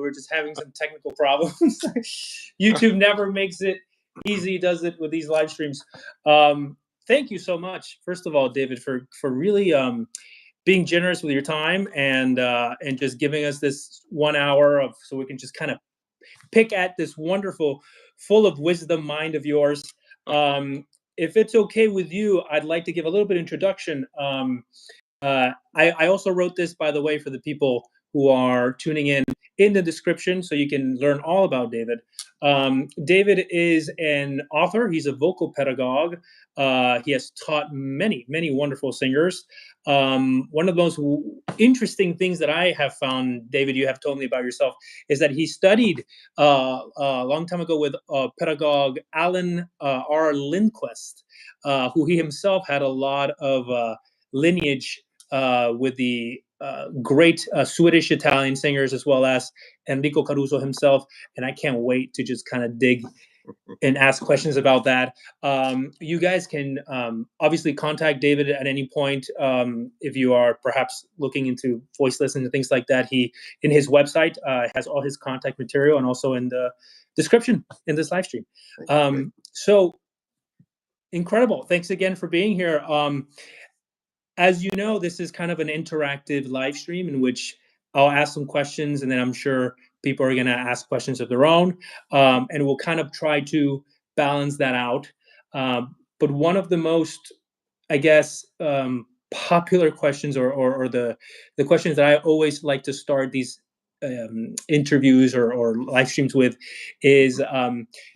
We're just having some technical problems. YouTube never makes it easy, does it, with these live streams? Thank you so much, first of all, David, for really being generous with your time and just giving us this 1 hour of, so we can just kind of pick at this wonderful, full of wisdom mind of yours. If it's okay with you, I'd like to give a little bit of introduction. I also wrote this, by the way, for the people who are tuning in the description, so you can learn all about David. David is an author. He's a vocal pedagogue. He has taught many, many wonderful singers. One of the most interesting things that I have found, David, you have told me about yourself, is that he studied a long time ago with pedagogue Allan R. Lindquest, who he himself had a lot of lineage with the great Swedish-Italian singers, as well as Enrico Caruso himself. And I can't wait to just kind of dig and ask questions about that. You guys can obviously contact David at any point if you are perhaps looking into voice lessons and things like that. He, in his website, has all his contact material, and also in the description in this live stream. So incredible. Thanks again for being here. As you know, this is kind of an interactive live stream in which I'll ask some questions, and then I'm sure people are going to ask questions of their own, and we'll kind of try to balance that out. But one of the most, I guess, popular questions, or the questions that I always like to start these interviews or live streams with, is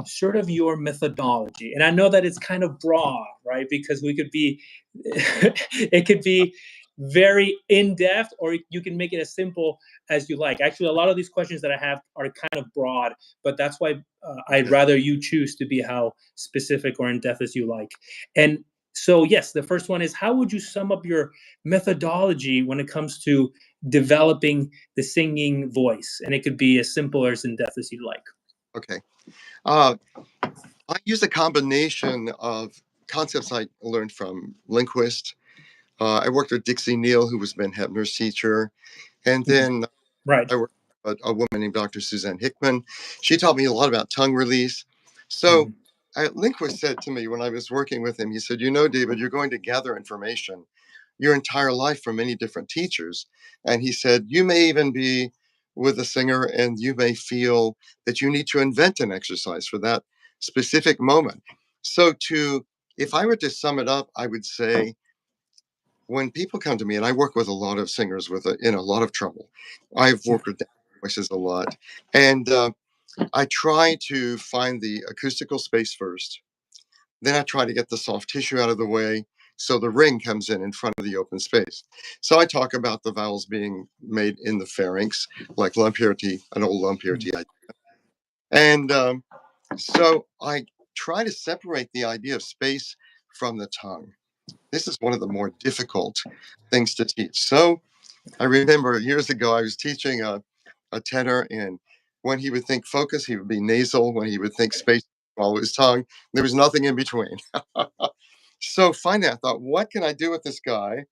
sort of your methodology. And I know that it's kind of broad, right? Because we could be, it could be very in-depth, or you can make it as simple as you like. Actually, a lot of these questions that I have are kind of broad, but that's why I'd rather you choose to be how specific or in-depth as you like. And so, yes, the first one is, how would you sum up your methodology when it comes to developing the singing voice? And it could be as simple or as in-depth as you like. Okay. I use a combination of concepts I learned from Lindquest. I worked with Dixie Neal, who was Ben Hebner's teacher. And then I worked with a woman named Dr. Suzanne Hickman. She taught me a lot about tongue release. So Lindquest said to me when I was working with him, he said, you know, David, you're going to gather information your entire life from many different teachers. And he said, you may even be with a singer and you may feel that you need to invent an exercise for that specific moment. So if I were to sum it up, I would say, when people come to me, and I work with a lot of singers in a lot of trouble, I've worked with voices a lot, and I try to find the acoustical space first. Then I try to get the soft tissue out of the way, so the ring comes in front of the open space. So I talk about the vowels being made in the pharynx, like Lampierti, an old Lampierti idea. And so I try to separate the idea of space from the tongue. This is one of the more difficult things to teach. So I remember years ago, I was teaching a tenor, and when he would think focus, he would be nasal. When he would think space, follow his tongue. There was nothing in between. So finally, I thought, what can I do with this guy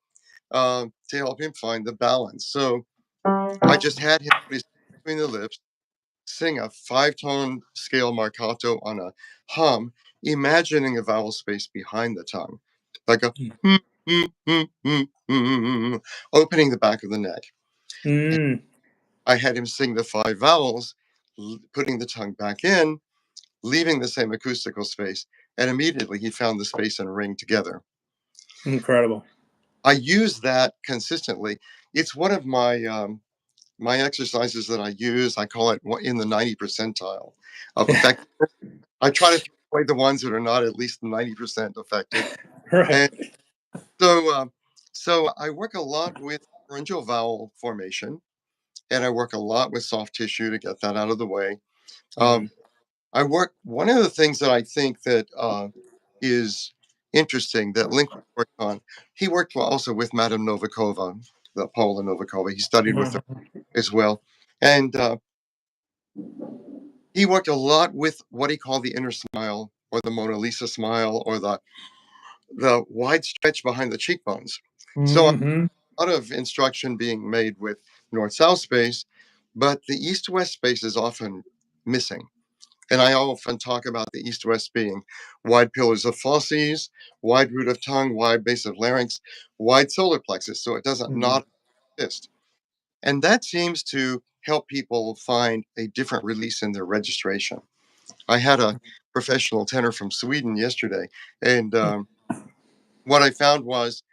to help him find the balance? So I just had him put his between the lips, sing a 5-tone scale marcato on a hum, imagining a vowel space behind the tongue, like a opening the back of the neck. I had him sing the 5 vowels, putting the tongue back in, leaving the same acoustical space, and immediately he found the space and ring together. Incredible. I use that consistently. It's one of my my exercises that I use. I call it in the 90 percentile of effect. I try to play the ones that are not at least 90% effective. Right. And so I work a lot with laryngeal vowel formation, and I work a lot with soft tissue to get that out of the way. One of the things that I think that is interesting that Link worked on, he worked also with Madame Novikova, the Paula Novikova. He studied with her as well. And he worked a lot with what he called the inner smile, or the Mona Lisa smile, or the wide stretch behind the cheekbones. So a lot of instruction being made with north-south space, but the east-west space is often missing. And I often talk about the east-west being wide pillars of fauces, wide root of tongue, wide base of larynx, wide solar plexus, so it doesn't Mm. not exist. And that seems to help people find a different release in their registration. I had a professional tenor from Sweden yesterday, and what I found was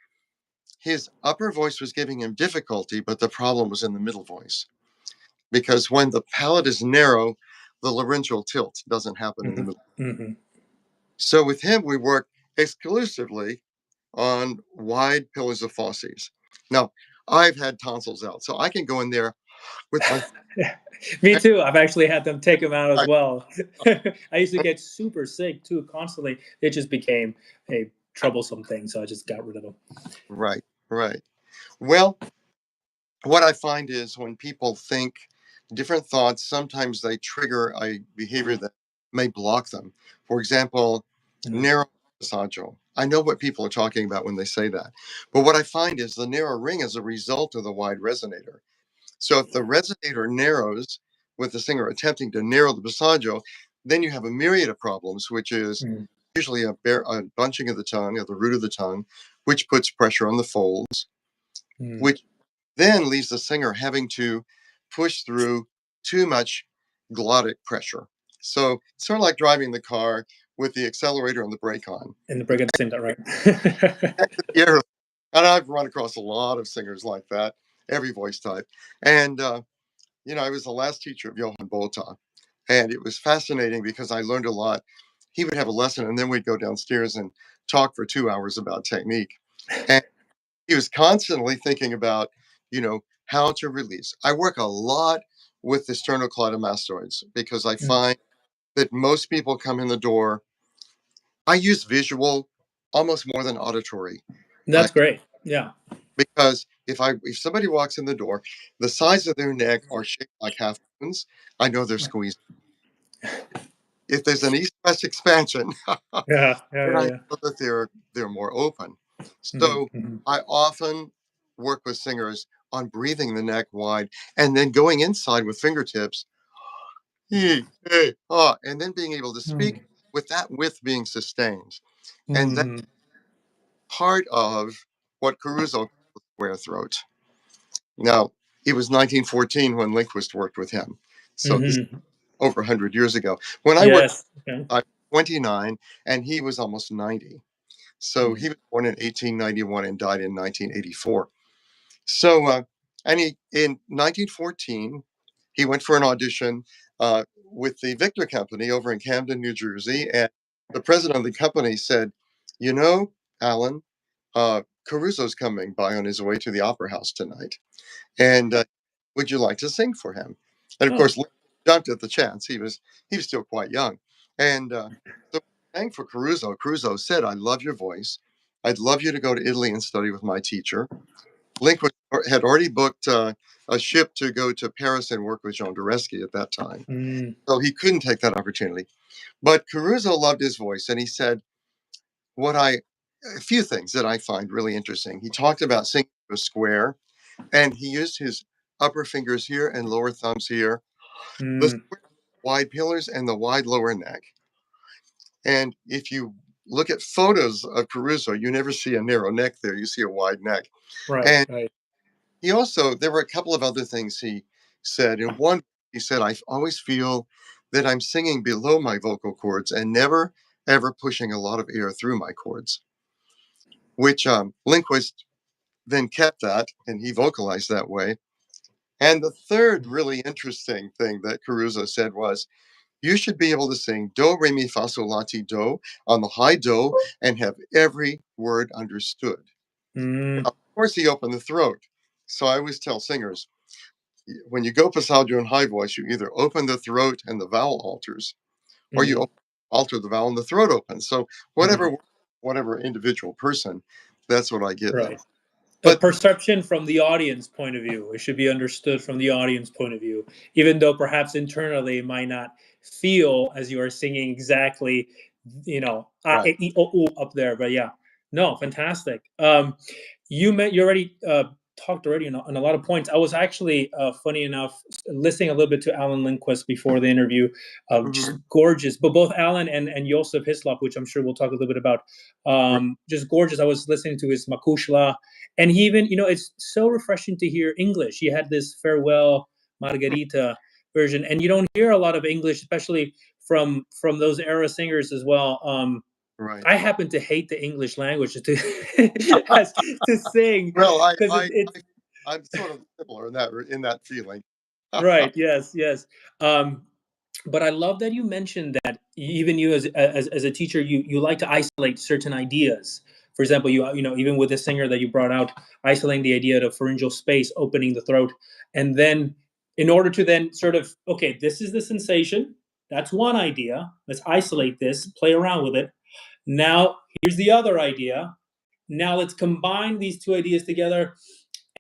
his upper voice was giving him difficulty, but the problem was in the middle voice. Because when the palate is narrow, the laryngeal tilt doesn't happen in the Mhm. middle. Mhm. So with him, we work exclusively on wide pillars of fauces. Now, I've had tonsils out, so I can go in there with my. Me too. I've actually had them take them out as I, well. I used to get super sick too constantly. It just became a troublesome thing, so I just got rid of them. right, right. Well, what I find is when people think different thoughts, sometimes they trigger a behavior that may block them. For example, Mhm. narrow passaggio. I know what people are talking about when they say that. But what I find is the narrow ring is a result of the wide resonator. So if the resonator narrows with the singer attempting to narrow the passaggio, then you have a myriad of problems, which is Mhm. usually a bunching of the tongue, at the root of the tongue, which puts pressure on the folds, Mhm. which then leaves the singer having to push through too much glottic pressure. So it's sort of like driving the car with the accelerator and the brake on. And the break at the same time, right? Yeah, and I've run across a lot of singers like that, every voice type. And I was the last teacher of Johann Botha, and it was fascinating because I learned a lot. He would have a lesson, and then we'd go downstairs and talk for 2 hours about technique. And he was constantly thinking about, how to release. I work a lot with the sternocleidomastoids because I Mm. find that most people come in the door. I use visual almost more than auditory. I, That's great. Yeah. because if somebody walks in the door, the sides of their neck are shaped like half moons. I know they're squeezed. If there's an east-west expansion, Yeah. Yeah. then Yeah. I Yeah. know that they're more open. Mhm. So Mhm. I often work with singers on breathing the neck wide and then going inside with fingertips, "Ee, eh, ah," and then being able to speak Mhm. with that width being sustained. And that's Mhm. part of what Caruso called the square throat. Now, it was 1914 when Lindquest worked with him. So this is Mhm. over 100 years ago. When I worked, Yes. Okay. I was 29 and he was almost 90. So Mhm. he was born in 1891 and died in 1984. So, and in 1914, he went for an audition with the Victor Company over in Camden, New Jersey. And the president of the company said, "You know, Alan, Caruso's coming by on his way to the Opera House tonight. And would you like to sing for him?" And of Oh. course, Lee jumped at the chance. He was still quite young. And so sang for Caruso. Caruso said, "I love your voice. I'd love you to go to Italy and study with my teacher." Had already booked a ship to go to Paris and work with Jean Dureski at that time. Mm. So he couldn't take that opportunity. But Caruso loved his voice, and he said, what I, a few things that I find really interesting. He talked about singing to a square, and he used his upper fingers here and lower thumbs here, the Mm. square wide pillars and the wide lower neck. And if you look at photos of Caruso, you never see a narrow neck there, you see a wide neck. Right. And Right. there were a couple of other things he said. In one, he said, "I always feel that I'm singing below my vocal cords and never, ever pushing a lot of air through my cords," which Lindquist then kept that and he vocalized that way. And the third really interesting thing that Caruso said was, "You should be able to sing do, re, mi, fa, sol, la, ti, do on the high do and have every word understood." Mm. Of course, he opened the throat. So I always tell singers, when you go passaggio in high voice, you either open the throat and the vowel alters, or you Mhm. alter the vowel and the throat opens. So Mhm. whatever individual person, that's what I give them. Right. A But perception from the audience point of view. It should be understood from the audience point of view, even though perhaps internally it might not feel as you are singing exactly, right, e, o, u up there. But yeah, no, fantastic. You already talked already on a lot of points. I was actually, funny enough, listening a little bit to Alan Lindquest before the interview. Just Hmm. gorgeous. But both Alan and Josef Hislop, which I'm sure we'll talk a little bit about, Right. just gorgeous. I was listening to his Makushla, and he even, it's so refreshing to hear English. He had this Farewell Margarita version, and you don't hear a lot of English, especially from those era singers as well. Right. I happen to hate the English language to sing Well, because it's I'm sort of similar in that feeling. right. Yes, yes. Um, but I love that you mentioned that even you as a teacher, you like to isolate certain ideas. For example, even with the singer that you brought out, isolating the idea of pharyngeal space, opening the throat, and then in order to then sort of, okay, this is the sensation. That's one idea. Let's isolate this, play around with it. Now here's the other idea. Now let's combine these two ideas together.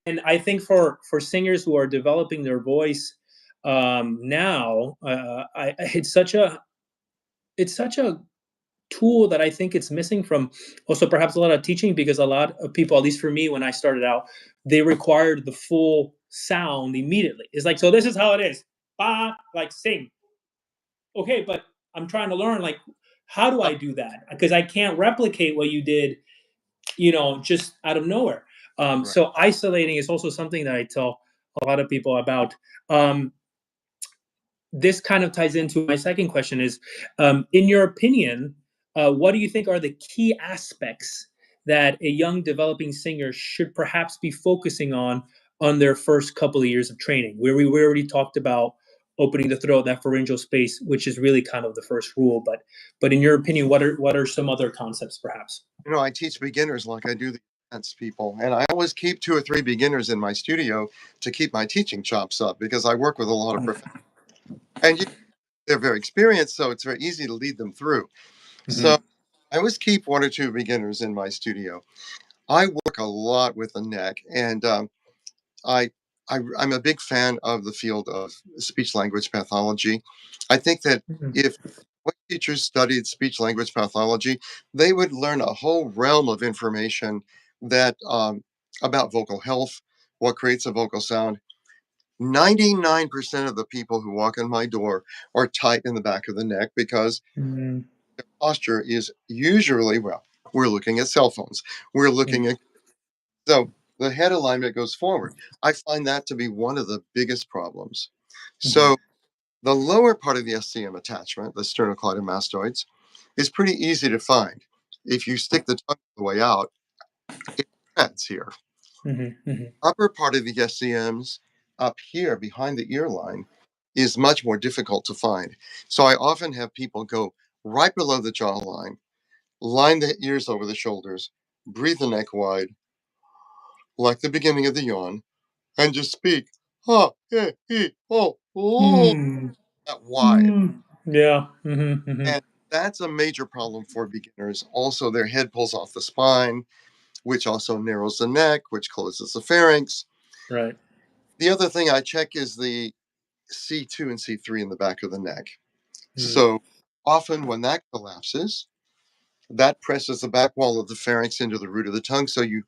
And I think for singers who are developing their voice now, it's such a tool that I think it's missing from also perhaps a lot of teaching, because a lot of people, at least for me when I started out, they required the full sound immediately. It's like, so this is how it is. Ba, like sing. Okay, but I'm trying to learn, like, how do I do that? Because I can't replicate what you did, just out of nowhere. Right. So isolating is also something that I tell a lot of people about. Um, this kind of ties into my second question is, in your opinion, what do you think are the key aspects that a young developing singer should perhaps be focusing on their first couple of years of training? Where we already talked about opening the throat, that pharyngeal space, which is really kind of the first rule. But in your opinion, what are some other concepts perhaps? I teach beginners like I do the advanced people, and I always keep 2 or 3 beginners in my studio to keep my teaching chops up because I work with a lot of and they're very experienced, so it's very easy to lead them through. So Mhm. I always keep 1 or 2 beginners in my studio. I work a lot with the neck, and I, I'm a big fan of the field of speech language pathology. I think that Mhm. if what teachers studied speech language pathology, they would learn a whole realm of information that about vocal health, what creates a vocal sound. 99% of the people who walk in my door are tight in the back of the neck because Mhm. posture is usually, well, we're looking at cell phones. We're looking Mhm. at, so the head alignment goes forward. I find that to be one of the biggest problems. Mhm. So the lower part of the SCM attachment, the sternocleidomastoids, is pretty easy to find. If you stick the tongue the way out, it threads here. Mhm. Mhm. Upper part of the SCMs up here behind the ear line is much more difficult to find. So I often have people go right below the jawline, line the ears over the shoulders, breathe the neck wide, like the beginning of the yawn, and just speak. Ha, eh, he, oh, Mm. that wide. Mm. Yeah. Mhm. Mhm. And that's a major problem for beginners. Also, their head pulls off the spine, which also narrows the neck, which closes the pharynx. Right. The other thing I check is the C2 and C3 in the back of the neck. Mm. So often when that collapses, that presses the back wall of the pharynx into the root of the tongue. So you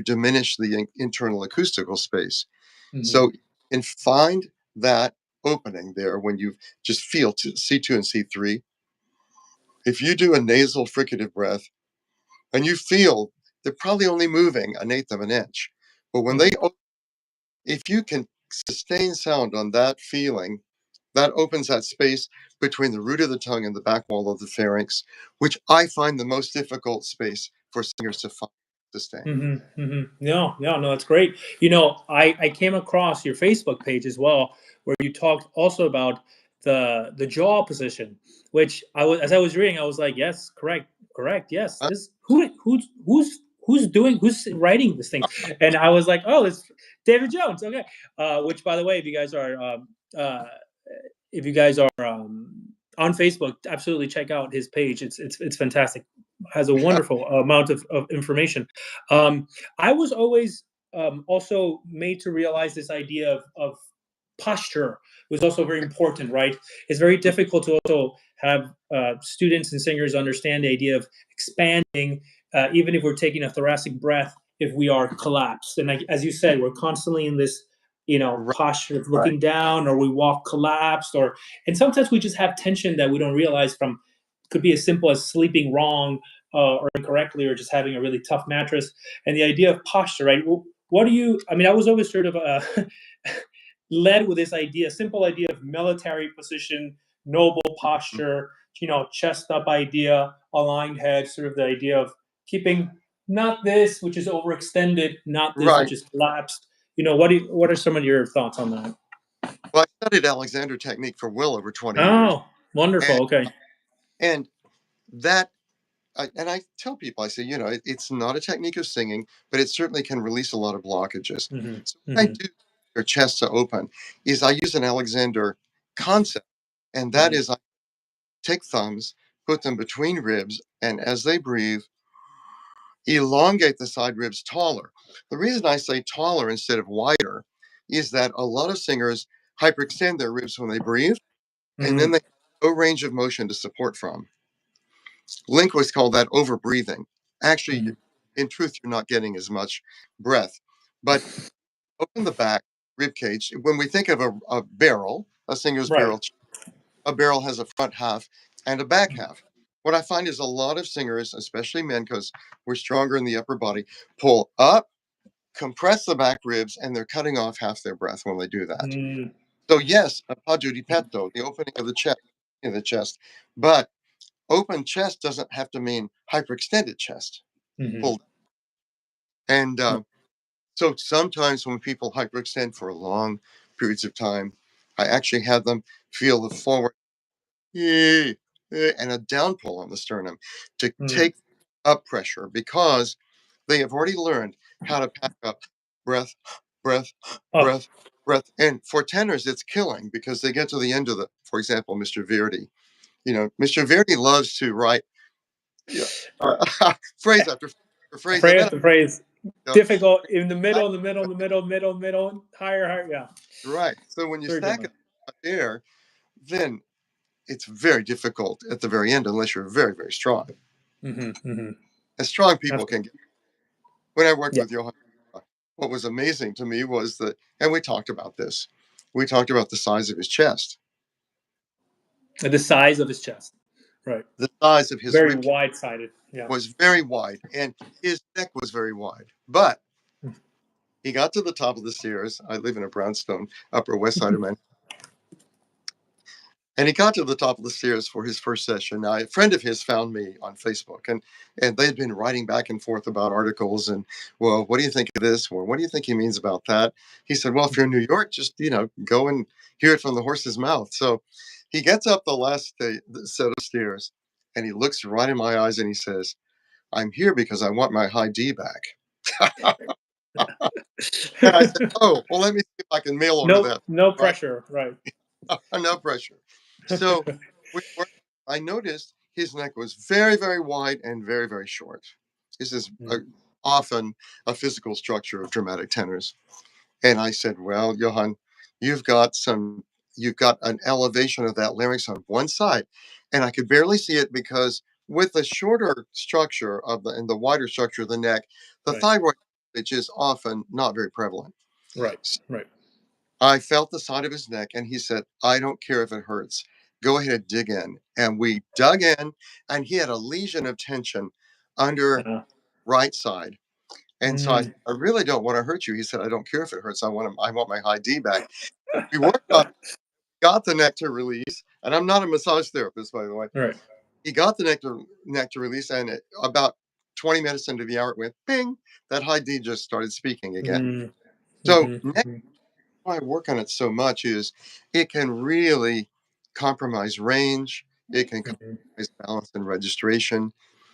diminish the internal acoustical space. So Mhm. you can find that opening there when you just feel C2 and C3. If you do a nasal fricative breath and you feel they're probably only moving an eighth of an inch, but when they Mhm. if you can sustain sound on that feeling, that opens that space between the root of the tongue and the back wall of the pharynx, which I find the most difficult space for singers to find sustain. No, no, no, that's great. I came across your Facebook page as well, where you talked also about the jaw position, which as I was reading, I was like, yes, correct, correct, yes. Uh, This who's writing this thing, and I was like, oh, it's David Jones. Okay, which by the way, uh, if you guys are on Facebook, absolutely check out his page. It's fantastic. Has a wonderful amount of information. Um, I was always also made to realize this idea of posture was also very important, right? It's very difficult to also have students and singers understand the idea of expanding, even if we're taking a thoracic breath. if we are collapsed. And like, as you said, we're constantly in this, Right. posture of Right. looking down, or we walk collapsed, and sometimes we just have tension that we don't realize from, could be as simple as sleeping wrong, or incorrectly, or just having a really tough mattress. And the idea of posture, right? What do you, I mean, I was always sort of led with this idea, simple idea of military position, noble posture, chest up idea, aligned head, sort of the idea of keeping not this, which is overextended, not this, Right. which is collapsed. What are some of your thoughts on that? Well, I studied Alexander technique for well over 20 years. Oh, wonderful. And, Okay. and that, and I tell people, I say, it's not a technique of singing, but it certainly can release a lot of blockages. Mm-hmm. So what I Mm-hmm. do, your chest to open, is I use an Alexander concept. And that Mm-hmm. is, I take thumbs, put them between ribs, and as they breathe, elongate the side ribs taller. The reason I say taller instead of wider is that a lot of singers hyperextend their ribs when they breathe, and then Mm-hmm. they have no range of motion to support from. Lindquest called that overbreathing. Actually, Mm-hmm. in truth, you're not getting as much breath. But open the back rib cage. When we think of a barrel, a singer's Right. barrel, a barrel has a front half and a back half. What I find is a lot of singers, especially men, because we're stronger in the upper body, pull up, compress the back ribs, and they're cutting off half their breath when they do that. Mm-hmm. So yes, appoggio di petto, the opening of the chest, but open chest doesn't have to mean hyperextended chest. Mm-hmm. Pulled. And so sometimes when people hyperextend for long periods of time, I actually have them feel the forward and a down pull on the sternum to Mm-hmm. take up pressure because they have already learned how to pack up breath, breath, Oh, breath, breath. And for tenors, it's killing because they get to the end of for example, Mr. Verdi. Mr. Verdi loves to write phrase after phrase, and phrase then to phrase. you know, Difficult in the I- middle, in the middle, in the middle, middle, middle, higher, higher. Yeah, right. So when you very stack different. it there, then it's very difficult at the very end unless you're very, very strong. Mm-hmm. Mm-hmm. And strong people can Absolutely. get. When I worked Yeah. with Johann, what was amazing to me was that, and we talked about this, we talked about the size of his chest, The size of his chest. Right. the size of his Very rib cage wide-sided. Yeah. was very wide, and his neck was very wide. But he got to the top of the stairs. I live in a brownstone, Upper West Side of Manhattan. And he got to the top of the stairs for his first session. Now, a friend of his found me on Facebook, and they had been writing back and forth about articles. And, well, what do you think of this? Or what do you think he means about that? He said, well, if you're in New York, just, go and hear it from the horse's mouth. So he gets up the last set of stairs, and he looks right in my eyes and he says, I'm here because I want my high D back. And I said, oh, well, let me see if I can mail order No, that. no Right? pressure. Right. No pressure. So I noticed his neck was very, very wide and very, very short. This is often a physical structure of dramatic tenors. And I said, well, Johann, you've got an elevation of that larynx on one side. And I could barely see it because with the shorter structure and the wider structure of the neck, the Right. thyroid, which is often not very prevalent. Right. Right. I felt the side of his neck, and he said, I don't care if it hurts. Go ahead and dig in. And we dug in, and he had a lesion of tension under right side. And so I said, Mm. I really don't want to hurt you. He said, I don't care if it hurts. I want my high D back. We worked on got the neck to release. And I'm not a massage therapist, by the way. Right. He got the neck to release, and about 20 minutes into the hour, it went ping. That high D just started speaking again. Mm. So Mm-hmm. neck why I work on it so much is it can really compromise range. It can Mm-hmm. compromise balance and registration.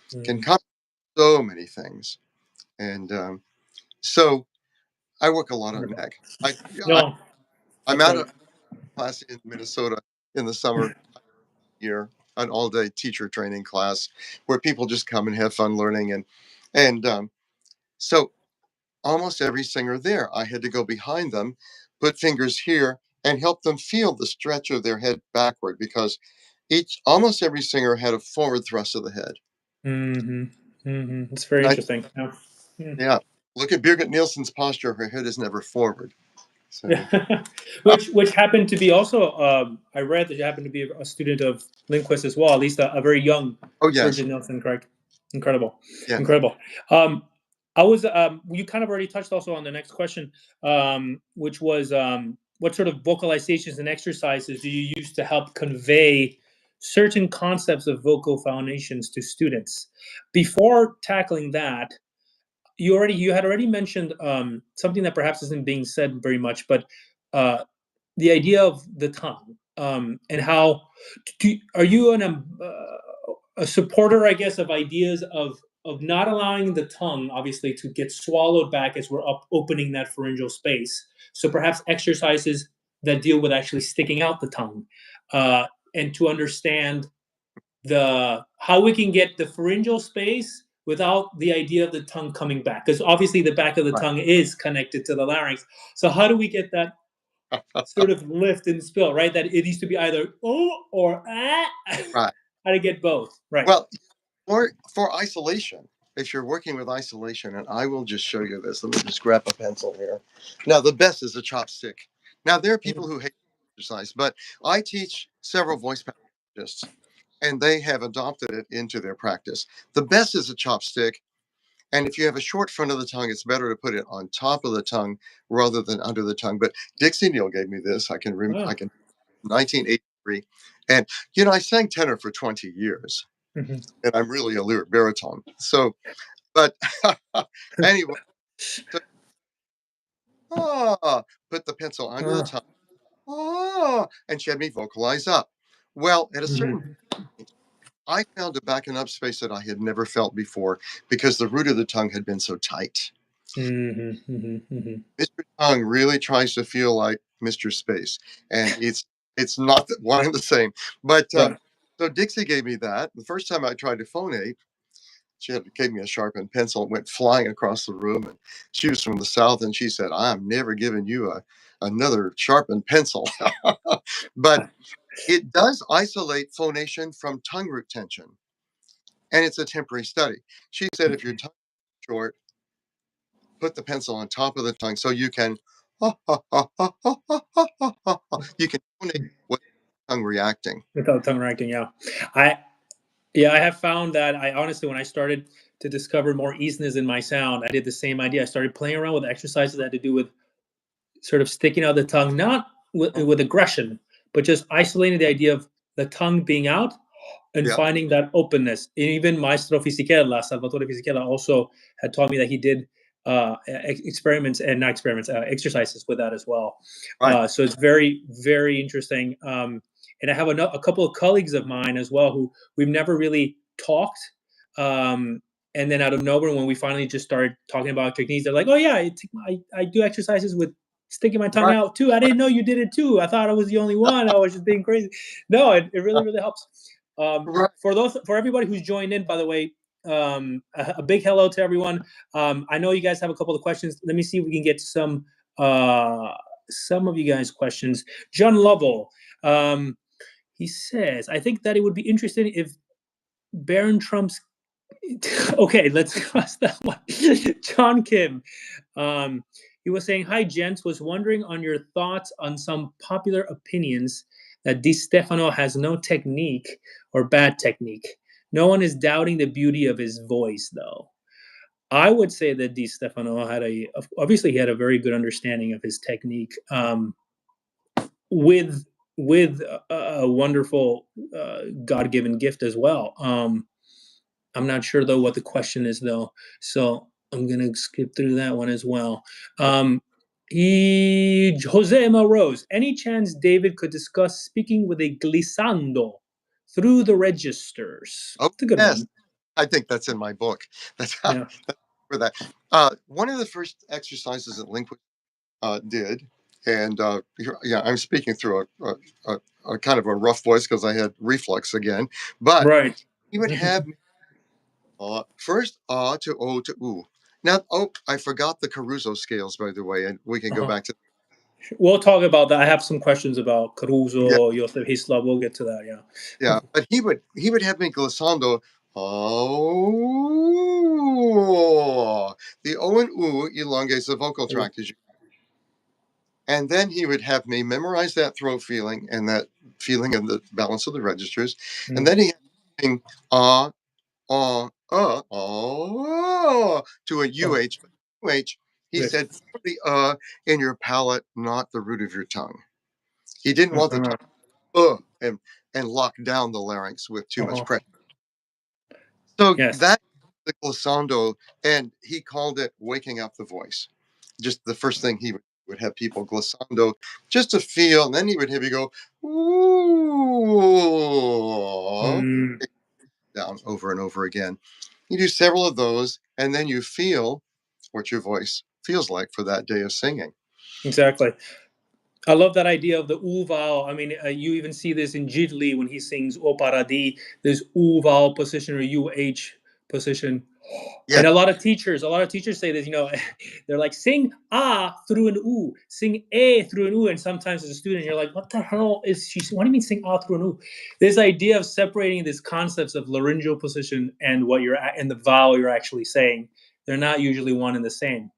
Can Mm. compromise so many things. And so I work a lot on Wonderful. neck. I, I No, I'm that's out right. of class in Minnesota in the summer here, an all-day teacher training class where people just come and have fun learning and so almost every singer there. I had to go behind them, put fingers here, and help them feel the stretch of their head backward because almost every singer had a forward thrust of the head. Mm-hmm. Mm-hmm. It's very And interesting. Yeah. Mm. yeah, Look at Birgit Nielsen's posture. Her head is never forward. So, which happened to be also, I read that you happened to be a student of Lindquest as well, at least a very young oh, yes. Virgin Nielsen, correct? Incredible. Yeah. Incredible. You kind of already touched also on the next question, which was what sort of vocalizations and exercises do you use to help convey certain concepts of vocal foundations to students? Before tackling that, you had already mentioned something that perhaps isn't being said very much, but the idea of the tongue, and how are you a supporter, I guess, of ideas of not allowing the tongue, obviously, to get swallowed back as we're opening that pharyngeal space. So perhaps exercises that deal with actually sticking out the tongue, and to understand how we can get the pharyngeal space without the idea of the tongue coming back, because obviously the back of the tongue is connected to the larynx. So how do we get that sort of lift and spill, right? That it needs to be either oh or ah. Right. How to get both, right? Well, for isolation, if you're working with isolation, and I will just show you this. Let me just grab a pencil here. Now, the best is a chopstick. Now, there are people who hate exercise, but I teach several voice pathologists, and they have adopted it into their practice. The best is a chopstick. And if you have a short front of the tongue, it's better to put it on top of the tongue rather than under the tongue. But Dixie Neal gave me this. I can 1983. And, I sang tenor for 20 years. Mm-hmm. And I'm really a lyric baritone. So, but anyway, put the pencil under the tongue. And she had me vocalize up. Well, at a certain point, I found a back and up space that I had never felt before because the root of the tongue had been so tight. Mm-hmm, mm-hmm, mm-hmm. Mr. Tongue really tries to feel like Mr. Space, and it's not one and the same. But so Dixie gave me that. The first time I tried to phonate, she gave me a sharpened pencil. It went flying across the room, and she was from the South, and she said, "I'm never giving you another sharpened pencil." But it does isolate phonation from tongue root tension, and it's a temporary study. She said, if your tongue is short, put the pencil on top of the tongue so you can phonate with tongue reacting. Without tongue reacting, yeah. I have found that I honestly, when I started to discover more easiness in my sound, I did the same idea. I started playing around with exercises that had to do with sort of sticking out the tongue, not with aggression, but just isolating the idea of the tongue being out and finding that openness. And even Maestro Salvatore Fisichella also had taught me that he did exercises with that as well. Right. So it's very, very interesting. And I have a couple of colleagues of mine as well who we've never really talked. And then out of nowhere, when we finally just started talking about techniques, they're like, "Oh yeah, I do exercises with sticking my tongue out too. I didn't know you did it too. I thought I was the only one. I was just being crazy." No, it really, really helps. For everybody who's joined in, by the way, a big hello to everyone. I know you guys have a couple of questions. Let me see if we can get some of you guys' questions. John Lovell, he says, "I think that it would be interesting if Baron Trump's..." Okay, let's cross that one. John Kim, he was saying, "Hi, gents. Was wondering on your thoughts on some popular opinions that Di Stefano has no technique or bad technique. No one is doubting the beauty of his voice, though." I would say that Di Stefano obviously he had a very good understanding of his technique, with a wonderful God-given gift as well. I'm not sure though what the question is though, so I'm gonna skip through that one as well. Jose Rose, any chance David could discuss speaking with a glissando through the registers? Oh, it's a good one. I think that's in my book. That's for that. One of the first exercises that Lindquest did, and I'm speaking through a kind of a rough voice because I had reflux again. But he would have first to O to U. Now, I forgot the Caruso scales, by the way, and we can go back to. We'll talk about that. I have some questions about Caruso, Joseph Hislop. We'll get to that. Yeah, but he would have me glissando oh. The O and U elongates the vocal tract, and then he would have me memorize that throat feeling and that feeling of the balance of the registers, and then he had me sing to a UH. UH, he said, feel the in your palate, not the root of your tongue. He didn't want the tongue and lock down the larynx with too much pressure. So that's the glissando, and he called it waking up the voice. Just the first thing he would have people glissando just to feel, and then he would have you go, ooh, down over and over again. You do several of those, and then you feel what your voice feels like for that day of singing. Exactly. I love that idea of the U vowel. I mean, you even see this in Gigli when he sings O Paradis, this U vowel position or UH position. Yeah. And a lot of teachers say this, they're like, sing A through an U, sing A through an U. And sometimes as a student, you're like, what the hell is she? What do you mean sing A through an U? This idea of separating these concepts of laryngeal position and and the vowel you're actually saying, they're not usually one and the same.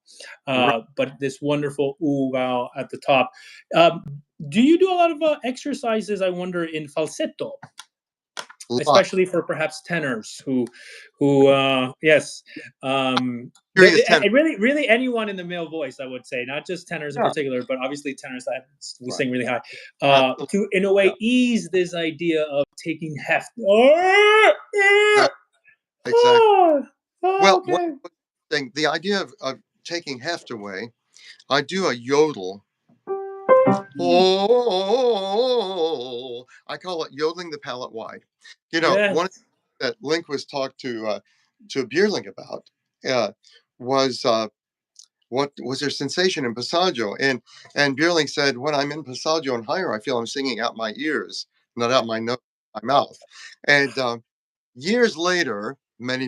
But this wonderful U vowel at the top. Do you do a lot of exercises, I wonder, in falsetto? Especially for perhaps tenors yes. Really anyone in the male voice, I would say, not just tenors in particular, but obviously tenors that we sing really high, to, in a way, ease this idea of taking heft. Exactly. Well, the idea of taking heft away, I do a yodel. Oh, I call it yodeling the palate wide. One that Lindquest talked to Bierling about was what was their sensation in passaggio, and Bierling said, when I'm in passaggio and higher, I feel I'm singing out my ears, not out my nose, my mouth. And years later, many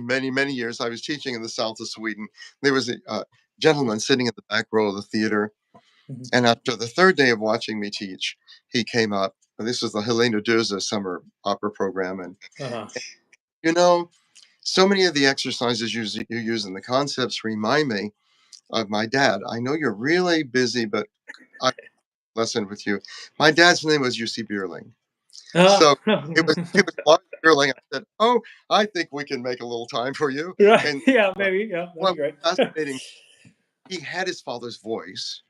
years, I was teaching in the south of Sweden. There was a gentleman sitting in the back row of the theater. And after the third day of watching me teach, he came up. And this was the Helena Durza summer opera program. And, so many of the exercises you use and the concepts remind me of my dad. I know you're really busy, but I lesson with you. My dad's name was UC Bierling. So it was Bierling. I said, oh, I think we can make a little time for you. Right. And, Maybe. Yeah, that'd be great. Fascinating. He had his father's voice,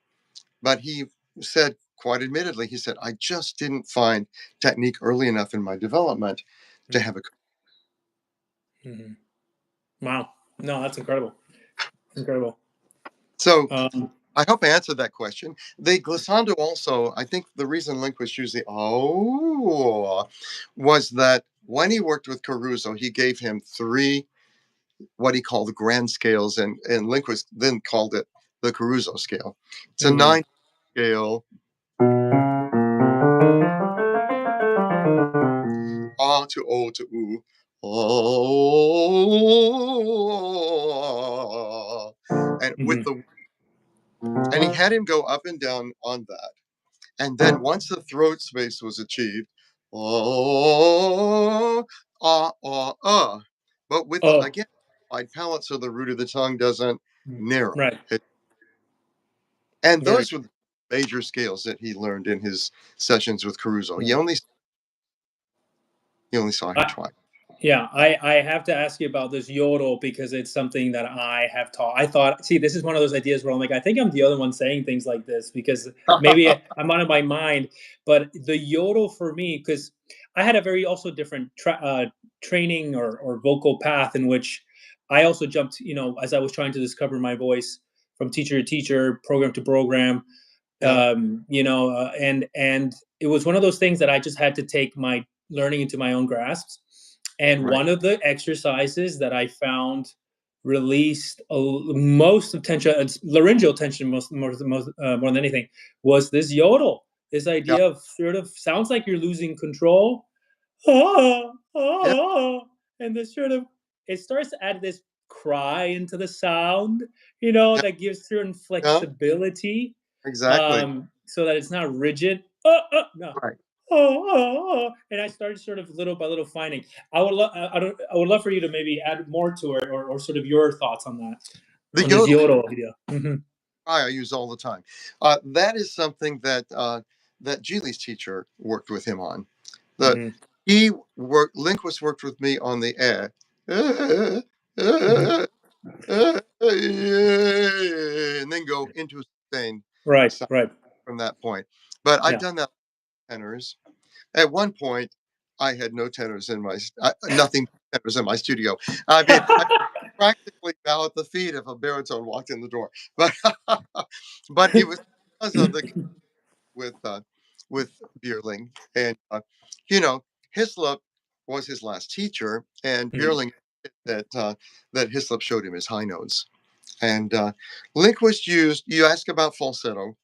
but he said, quite admittedly, he said, I just didn't find technique early enough in my development to have a. Wow. No, that's incredible. Incredible. So I hope I answered that question. The glissando also, I think the reason Lindquist used the was that when he worked with Caruso, he gave him 3 what he called the grand scales, and Lindquist then called it the Caruso scale. It's a 9 scale. A to O to U. Oh, and with the, and he had him go up and down on that. And then once the throat space was achieved, but with again, wide palate, so the root of the tongue doesn't narrow. Right. And those were the major scales that he learned in his sessions with Caruso. He only saw him twice. Yeah, I have to ask you about this yodel because it's something that I have taught. I thought, see, this is one of those ideas where I'm like, I think I'm the other one saying things like this because maybe I'm out of my mind. But the yodel for me, because I had a very also different training or vocal path in which I also jumped, as I was trying to discover my voice from teacher to teacher, program to program, and it was one of those things that I just had to take my learning into my own grasps. And one of the exercises that I found released most of tension, laryngeal tension, more than anything, was this yodel. This idea of sort of sounds like you're losing control, and this sort of it starts to add this cry into the sound, that gives certain flexibility, exactly, so that it's not rigid. No. Right. and I started sort of little by little finding. I would love for you to maybe add more to it, or sort of your thoughts on that, The on this yodeling yodel idea. I use all the time. That is something that that Gigli's teacher worked with him on. The he worked. Lindquist worked with me on the and then go into a sustained Right, sound right. from that point. But I've Yeah. done that with tenors. At one point, I had no tenors in my nothing but tenors in my studio. I mean, I practically bow at the feet if a baritone walked in the door. But but it was because of the with uh, with Bierling, and you know, Hislop was his last teacher, and Bierling that that Hislop showed him his high notes. And Lindquist used. You ask about falsetto.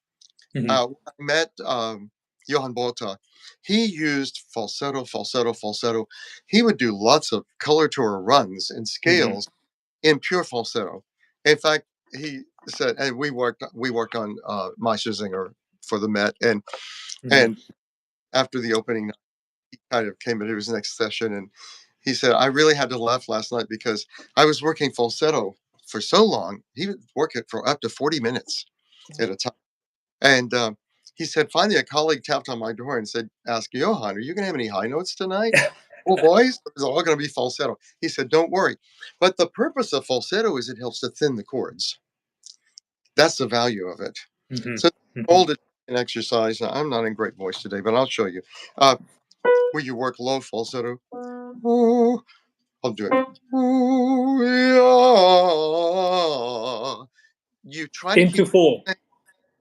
When I met Johann Botha, he used falsetto, falsetto, falsetto. He would do lots of color tour runs and scales in pure falsetto. In fact, he said, and we worked on Meistersinger for the Met, and after the opening night, he kind of came into his next session, and he said, I really had to laugh last night because I was working falsetto for so long. He would work it for up to 40 minutes at a time. And he said, finally, a colleague tapped on my door and said, ask Johann, are you going to have any high notes tonight? Oh, boys, it's all going to be falsetto. He said, don't worry. But the purpose of falsetto is it helps to thin the chords. That's the value of it. So, hold it an exercise. Now, I'm not in great voice today, but I'll show you. Where you work low falsetto. Ooh, I'll do it. Ooh, yeah. You try to Into keep full.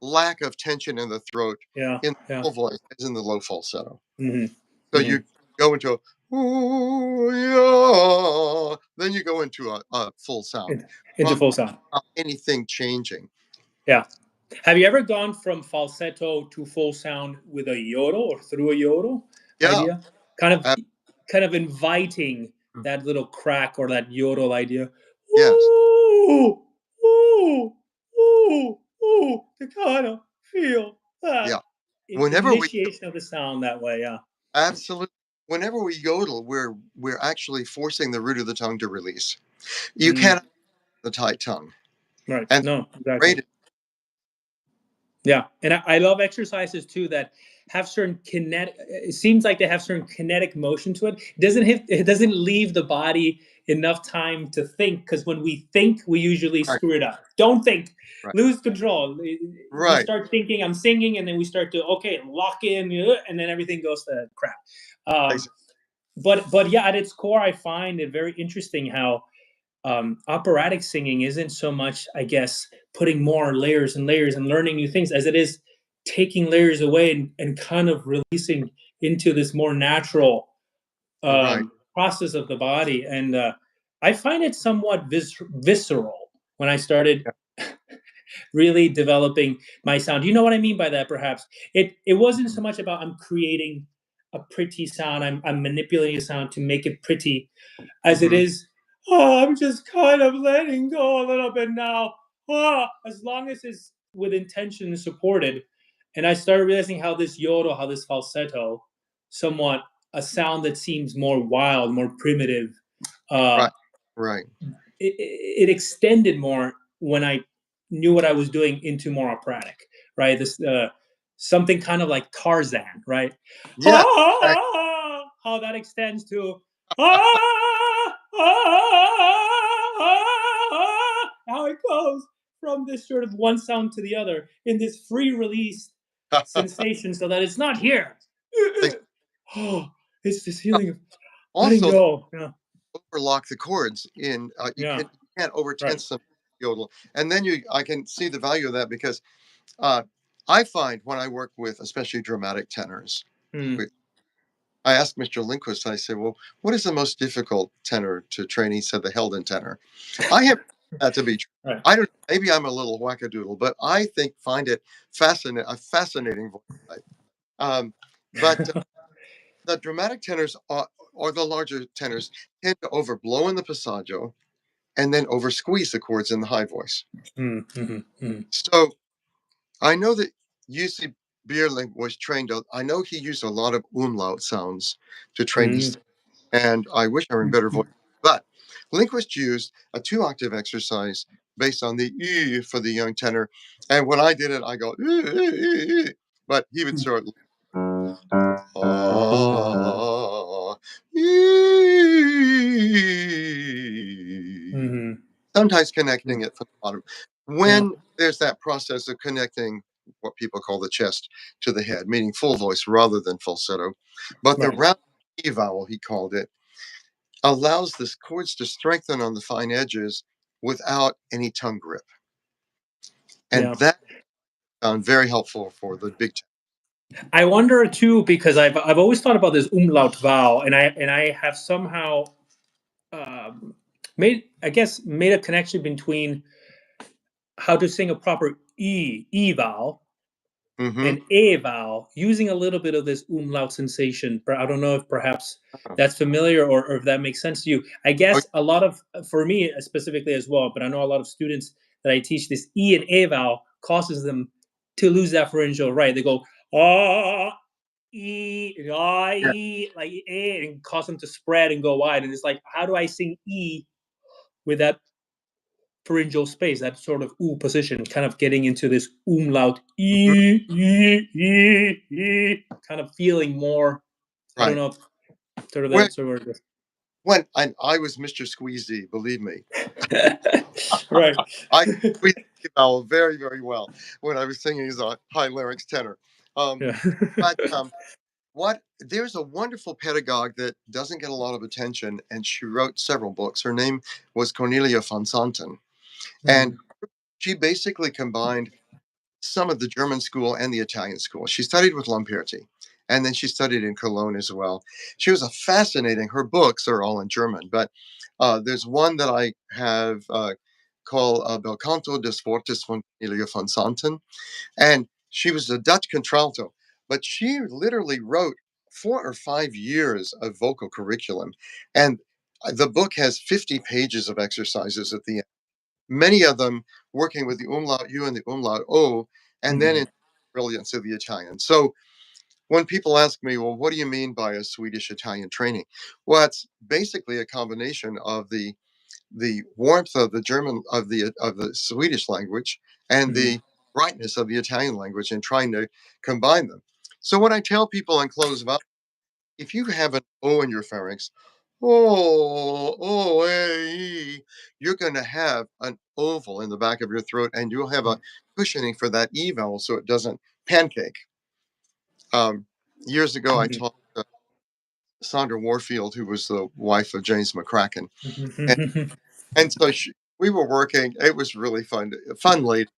lack of tension in the throat Yeah, in the yeah. full voice as in the low falsetto. Mm-hmm. So you go into a ooh, yeah, then you go into a full sound Into from full sound. anything changing. Yeah. Have you ever gone from falsetto to full sound with a yodel or through a yodel Yeah. idea? Kind of kind of inviting that little crack or that yodel idea. Yes. Ooh, ooh, ooh, ooh, to kind of feel that Yeah. Whenever we initiation of the sound that way. Yeah. absolutely whenever we yodel, we're actually forcing the root of the tongue to release. You Mm, cannot the tight tongue. right. And No, exactly. great. Yeah, and I love exercises too that have certain kinetic. It seems like they have certain kinetic motion to it. It doesn't leave the body enough time to think, because when we think, we usually Right. screw it up. Don't think, Right. lose control. We Right. start thinking, I'm singing, and then we start to lock in, and then everything goes to crap. Exactly. But yeah, at its core, I find it very interesting how operatic singing isn't so much, I guess, putting more layers and layers and learning new things as it is taking layers away and kind of releasing into this more natural Right. process of the body. And I find it somewhat visceral when I started really developing my sound. You know what I mean by that, perhaps? It wasn't so much about I'm creating a pretty sound, I'm manipulating a sound to make it pretty, as it is, I'm just kind of letting go a little bit now. As long as it's with intention and supported. And I started realizing how this yodel, how this falsetto, somewhat a sound that seems more wild, more primitive, uh, Right. Right. it extended more when I knew what I was doing into more operatic, right? This something kind of like Tarzan, right? Yeah. How that extends to ah, how it goes from this sort of one sound to the other in this free release sensation, so that it's not here. Oh, it's this feeling of letting Also, go. Yeah, overlock the chords in yeah, you can't over right. tense them yodel, and then you I can see the value of that because uh, I find when I work with especially dramatic tenors, Mm, with, I asked Mr. Lindquist, I said, well, what is the most difficult tenor to train? He said the Helden tenor. I have that to be true. right. I don't, maybe I'm a little wackadoodle, but I find it a fascinating voice type. Um, but the dramatic tenors or the larger tenors tend to overblow in the passaggio and then over squeeze the chords in the high voice. Mm, mhm, mhm. So I know that usually Bierling was trained. I know he used a lot of umlaut sounds to train Mm. his, and I wish I were in better voice. But Lindquest used a 2-octave exercise based on the E for the young tenor. And when I did it, I go, but he would sort of, Mm-hmm. sometimes connecting it from the bottom. Yeah. When there's that process of connecting what people call the chest to the head, meaning full voice rather than falsetto. But the Right. round E vowel, he called it, allows the chords to strengthen on the fine edges without any tongue grip. And Yeah. that found very helpful for the big. I wonder too, because I've always thought about this umlaut vowel, and I have somehow made a connection between how to sing a proper e vowel Mm-hmm. and a vowel using a little bit of this umlaut sensation. But I don't know if perhaps that's familiar, or if that makes sense to you. I guess a lot of, for me specifically as well, but I know a lot of students that I teach, this e and a vowel causes them to lose that pharyngeal right. They go ah Yeah. like and cause them to spread and go wide. And it's like, how do I sing e with that pharyngeal space, that sort of ooh position, kind of getting into this umlaut Mhm. kind of feeling more. I don't Right. know, sort of When that sort of. when I was Mr. Squeezy, believe me, Right. I squeezed the vowel very, very well when I was singing as a high larynx tenor. Um, Yeah. but what there's a wonderful pedagogue that doesn't get a lot of attention, and she wrote several books. Her name was Cornelia von Santen, and Mhm. she basically combined some of the German school and the Italian school. She studied with Lamperti, and then she studied in Cologne as well. She was a fascinating. Her books are all in German, but there's one that I have called Bel Canto des Wortes von Cornelia von Santen, and she was a Dutch contralto, but she literally wrote 4 or 5 years of vocal curriculum, and the book has 50 pages of exercises at the end, many of them working with the umlaut U and the umlaut O, and then Mhm. in brilliance of the Italian. So when people ask me, well, what do you mean by a Swedish-Italian training? Well, it's basically a combination of the warmth of the German of the Swedish language and Mhm. the brightness of the Italian language, and trying to combine them. So when I tell people in close vowel, if you have an O in your pharynx, you're going to have an oval in the back of your throat, and you'll have a cushioning for that E vowel so it doesn't pancake. Um, Years ago, I taught Sandra Warfield, who was the wife of James McCracken, and, Mhm. and so we were working. It was really fun lady.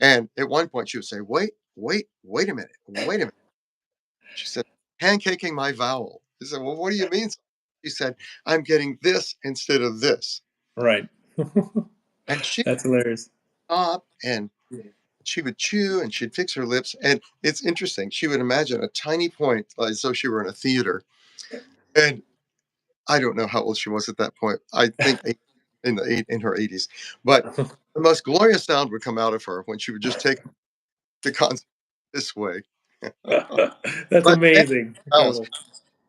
And at one point, she would say, wait a minute, wait a minute." She said, "Pancaking my vowel." I said, "Well, what do you mean?" She said, "I'm getting this instead of this." Right. And she That's hilarious. stopped and she would chew and she'd fix her lips. And it's interesting. She would imagine a tiny point as though she were in a theater. And I don't know how old she was at that point. I think in her 80s. But the most glorious sound would come out of her when she would just take the concept this way. That's But amazing. vowels, Incredible.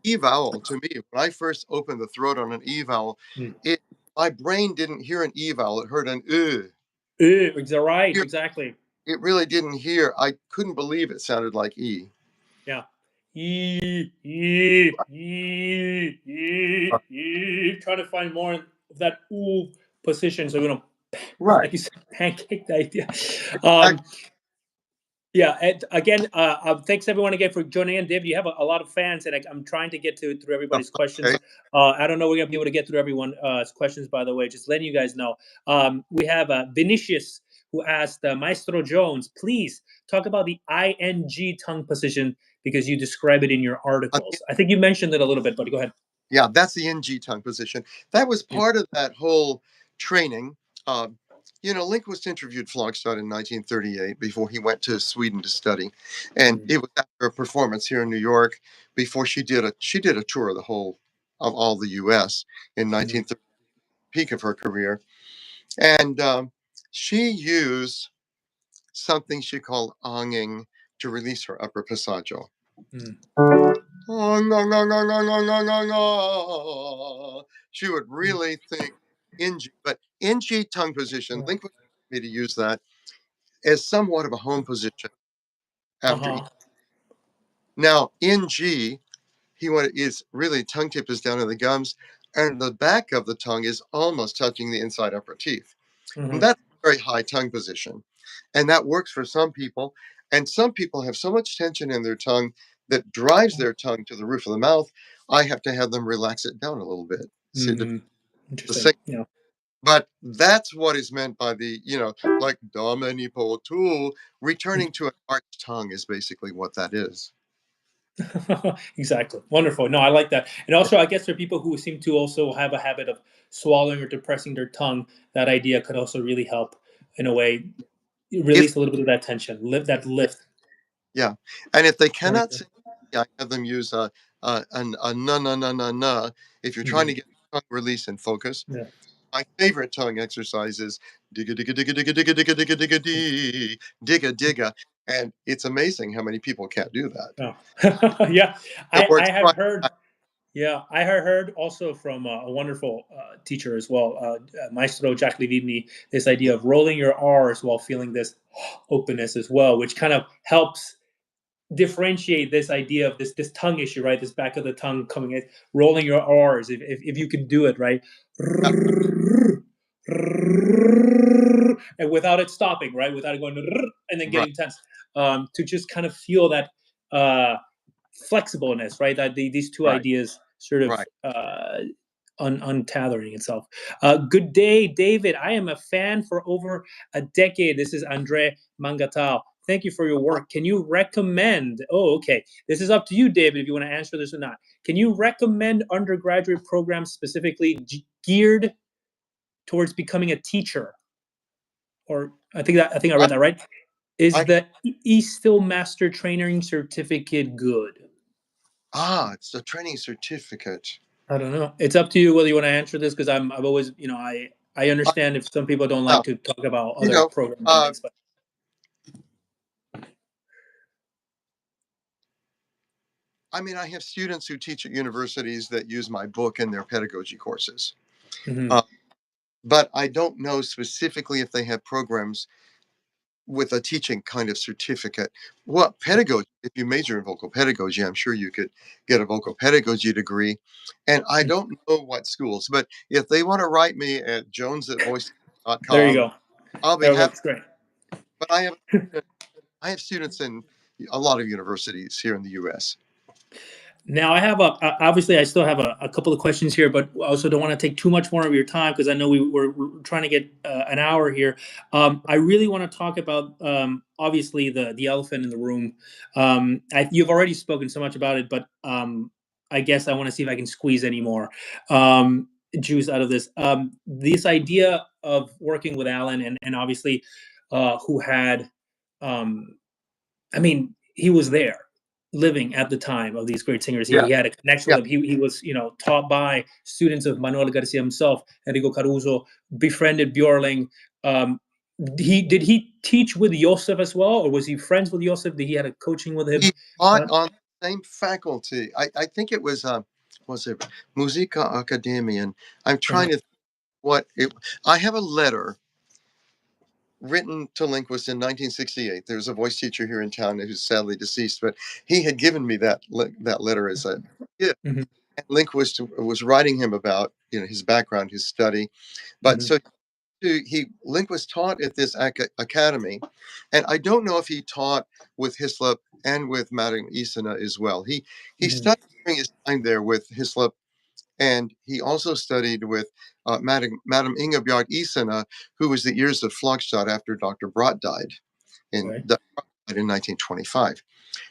E vowel to me, when I first opened the throat on an E vowel, Mm. it my brain didn't hear an E vowel; it heard an Right, Here, exactly. it really didn't hear. I couldn't believe it sounded like E. Yeah. Trying to find more of that ooh position. So, Right. like you said, pancake the idea. Exactly. Yeah. And again, thanks everyone again for joining in. Dave, you have a lot of fans, and I'm trying to get through everybody's questions. Okay. I don't know we're gonna be able to get through everyone's questions. By the way, just letting you guys know. We have Vinicius who asked Maestro Jones, please talk about the ing tongue position because you describe it in your articles. I think you mentioned it a little bit, but go ahead. Yeah, that's the NG tongue position. That was Yeah. part of that whole training. Uh, Lindquist interviewed Flagstad in 1938 before he went to Sweden to study, and Mm-hmm. it was after a performance here in New York. Before she did a tour of all the U.S. in 1930, peak of her career, and she used something she called onging, to release her upper passaggio. Mm. Oh, no, no, no, no, no, no, no, no. She would really think in G, but in G tongue position, Lindquest wanted me to use that as somewhat of a home position after E. Uh-huh. Now, in G, is really tongue tip is down in the gums, and the back of the tongue is almost touching the inside upper teeth. And Mm-hmm. that's a very high tongue position. And that works for some people. And some people have so much tension in their tongue that drives their tongue to the roof of the mouth. I have to have them relax it down a little bit. See Mm-hmm. the Interesting. same. Yeah. But that's what is meant by the, like Domini Potu, returning to an arched tongue is basically what that is. Exactly. Wonderful. No, I like that. And also, I guess for people who seem to also have a habit of swallowing or depressing their tongue, that idea could also really help in a way If release a little bit of that tension, lift that lift. Yeah, and if they cannot Wonderful. sing, I have them use a na na na na na. If you're trying Mm-hmm. to get tongue release and focus, Yeah. my favorite tongue exercise is digga digga digga digga digga digga digga digga dee digga digga, and it's amazing how many people can't do that. Oh. Yeah. It I works have right. heard. Yeah, I have heard also from a wonderful teacher as well, Maestro Rosati, this idea of rolling your R's while feeling this openness as well, which kind of helps differentiate this idea of this tongue issue, right? This back of the tongue coming in, rolling your R's, if you can do it, right? Yeah, And without it stopping, right? Without it going and then right, getting tense, to just kind of feel that flexibleness, right? That these two right, ideas sort of right. untethering itself. Good day, David. I am a fan for over a decade. This is Andre Mangatal. Thank you for your work. Can you recommend? Oh, okay. This is up to you, David, if you want to answer this or not. Can you recommend undergraduate programs specifically geared towards becoming a teacher? Or I think I I, read that right. Is I the Still Master Training Certificate good? it's a training certificate. I don't know. It's up to you whether you want to answer this because I've always, I I, understand if some people don't yeah, like to talk about you other know, programs and uh, things, but I mean, I have students who teach at universities that use my book in their pedagogy courses. mm-hmm, Uh, but I don't know specifically if they have programs with a teaching kind of certificate. Well, pedagogy, if you major in vocal pedagogy, I'm sure you could get a vocal pedagogy degree. And I don't know what schools, but if they want to write me at there you jones@voice.com, go. I'll be That happy. works great. But I have students in a lot of universities here in the US. Now I have obviously I still have a couple of questions here, but I also don't want to take too much more of your time because I know we're trying to get an hour here. I really want to talk about obviously the elephant in the room. You've already spoken so much about it, but I guess I want to see if I can squeeze any more juice out of this. This idea of working with Allan and obviously who had um, I mean, he was there living at the time of these great singers. He Yeah, had a connection yeah. with them. He was, taught by students of Manuel Garcia himself, Enrico Caruso, befriended Björling. Um, did he teach with Josef as well, or was he friends with Josef? Did he had a coaching with him? He taught Uh, on the same faculty. I think it was it Musica Academia. I'm uh, trying to what it. I have a letter written to Lindquest in 1968. There's a voice teacher here in town who's sadly deceased, but he had given me that letter as a gift. mhm, And Lindquist was writing him about his background, his study. But mhm, so Lindquist taught at this academy, and I don't know if he taught with Hislop and with Madame Isena as well. He mhm. studied during his time there with Hislop, and he also studied with Madame Ingebjard-Isene, who was the ears of Flagstad after Dr. Brott died Right. in 1925.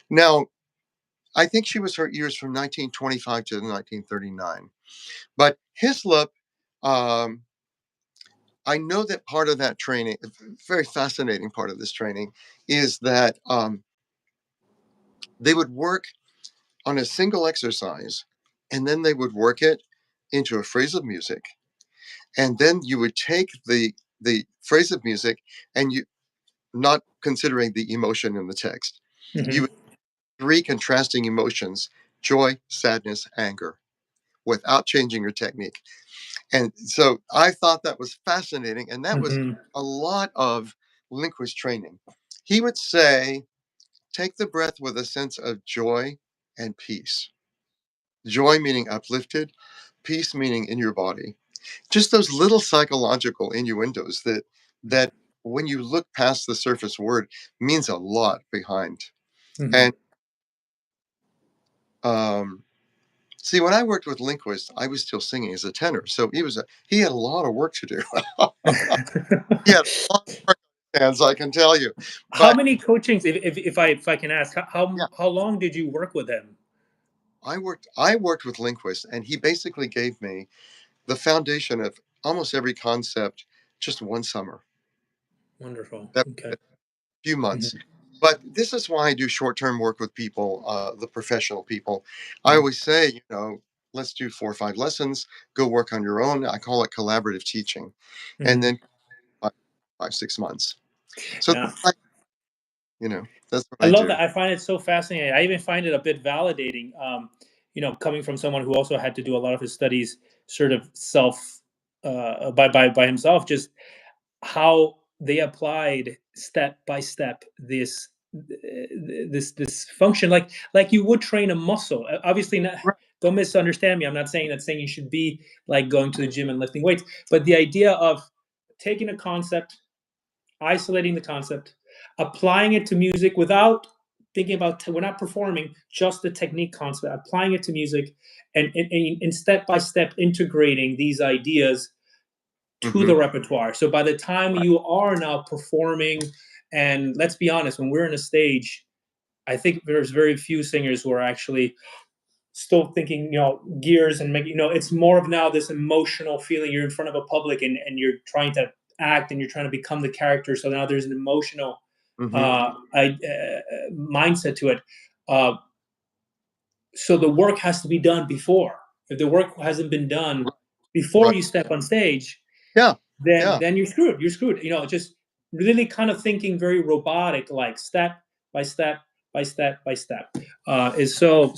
Now, I think she was her ears from 1925 to 1939. But Hislop, um, I know that part of that training, a very fascinating part of this training, is that they would work on a single exercise and then they would work it into a phrase of music. And then you would take the phrase of music and you not considering the emotion in the text. Mhm. You would three contrasting emotions: joy, sadness, anger, without changing your technique. And so I thought that was fascinating. And that was Mhm. a lot of Lindquist training. He would say, take the breath with a sense of joy and peace. Joy meaning uplifted, peace meaning in your body. Just those little psychological innuendos that when you look past the surface word means a lot behind. Mhm. And um, see, when I worked with Lindquist, I was still singing as a tenor, so he had a lot of work to do. He had a lot of work on his hands, I can tell you. How But many coachings, if I can ask, yeah, how long did you work with him? I worked with Lindquist, and he basically gave me the foundation of almost every concept just one summer. Wonderful. That Okay. few months. Mhm. But this is why I do short-term work with people, the professional people. I Mhm. always say, let's do 4 or 5 lessons. Go work on your own. I call it collaborative teaching, and Mhm. then 5, 6 months. So Yeah. that's what I I love do. that. I find it so fascinating. I even find it a bit validating. Coming from someone who also had to do a lot of his studies, sort of self, by himself, just how they applied step by step this function, like you would train a muscle. Obviously, not, Right. don't misunderstand me. I'm not saying that saying you should be like going to the gym and lifting weights, but the idea of taking a concept, isolating the concept, applying it to music without thinking about, we're not performing just the technique concept, applying it to music, and step by step integrating these ideas to Hmm. the repertoire. So by the time Right. you are now performing, and let's be honest, when we're in a stage, I think there's very few singers who are actually still thinking, gears and making, it's more of now this emotional feeling. You're in front of a public, and you're trying to act, and you're trying to become the character. So now there's an emotional Hmm. mindset to it. Uh, so the work has to be done before. If the work hasn't been done before Right. you step on stage, Yeah. then Yeah. then you're screwed. You're screwed. Just really kind of thinking very robotic, like step by step by step by step, is so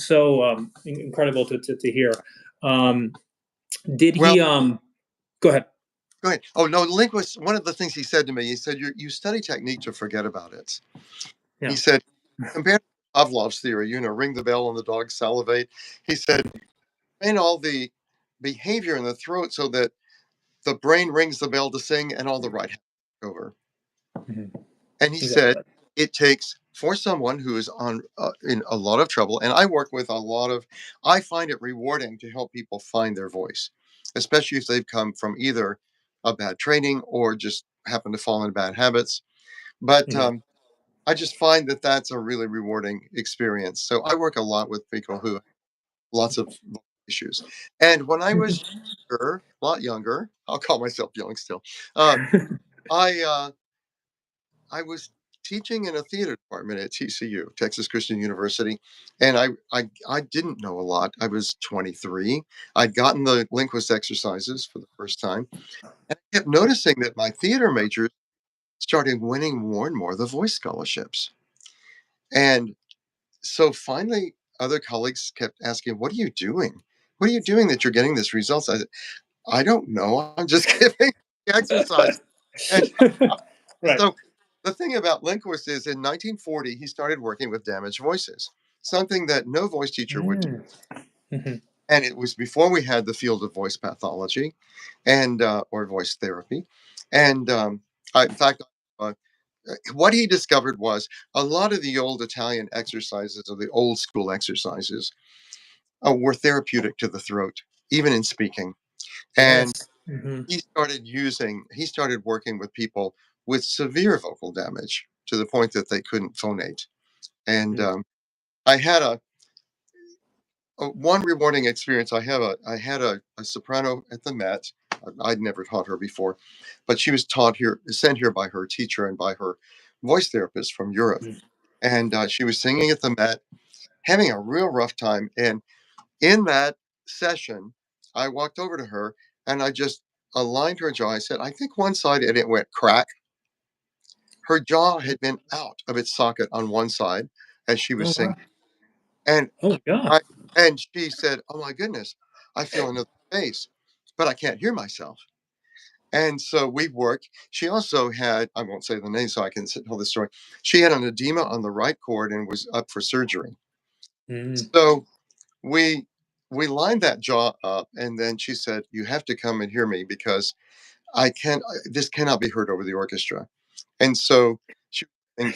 incredible to hear. Um, did Well, he? Go ahead. go ahead. Oh no, Linguist. One of the things he said to me, he said, "You study technique to forget about it." He Yeah. said, compared to Pavlov's theory, ring the bell and the dog salivate. He said, train all the behavior in the throat so that the brain rings the bell to sing and all the right hands take over. Mhm. And he said, Exactly. it takes for someone who is in a lot of trouble, and I work with I find it rewarding to help people find their voice, especially if they've come from either a bad training or just happen to fall into bad habits. But Mhm. I just find that that's a really rewarding experience. So I work a lot with people who have lots of issues. And when I was younger, a lot younger, I'll call myself young still. Uh, I I was teaching in a theater department at TCU, Texas Christian University, and I didn't know a lot. I was 23. I'd gotten the linguist exercises for the first time, and I kept noticing that my theater majors started winning more and more of the voice scholarships. And so finally, other colleagues kept asking, "What are you doing? What are you doing that you're getting this results?" I said, "I don't know. I'm just giving the exercise." And Right. so the thing about Lindquist is in 1940, he started working with damaged voices, something that no voice teacher would do. Mm. Mhm. And it was before we had the field of voice pathology and or voice therapy. And in fact, what he discovered was a lot of the old Italian exercises or the old school exercises were therapeutic to the throat, even in speaking. And Yes. Mhm. he started working with people with severe vocal damage to the point that they couldn't phonate. And Mhm. I had one rewarding experience. I had a soprano at the Met. I'd never taught her before, but she was sent here by her teacher and by her voice therapist from Europe. And she was singing at the Met, having a real rough time. And in that session, I walked over to her and I just aligned her jaw. I said, "I think one side," and it went crack. Her jaw had been out of its socket on one side, as she was Oh, singing. wow. And Oh, God. and she said, "Oh my goodness, I feel another bass, but I can't hear myself." And so we worked. She also had, I won't say the name so I can tell the story. She had an edema on the right cord and was up for surgery. Mm, So we we lined that jaw up, and then she said, "You have to come and hear me because I can't. This cannot be heard over the orchestra." And so she and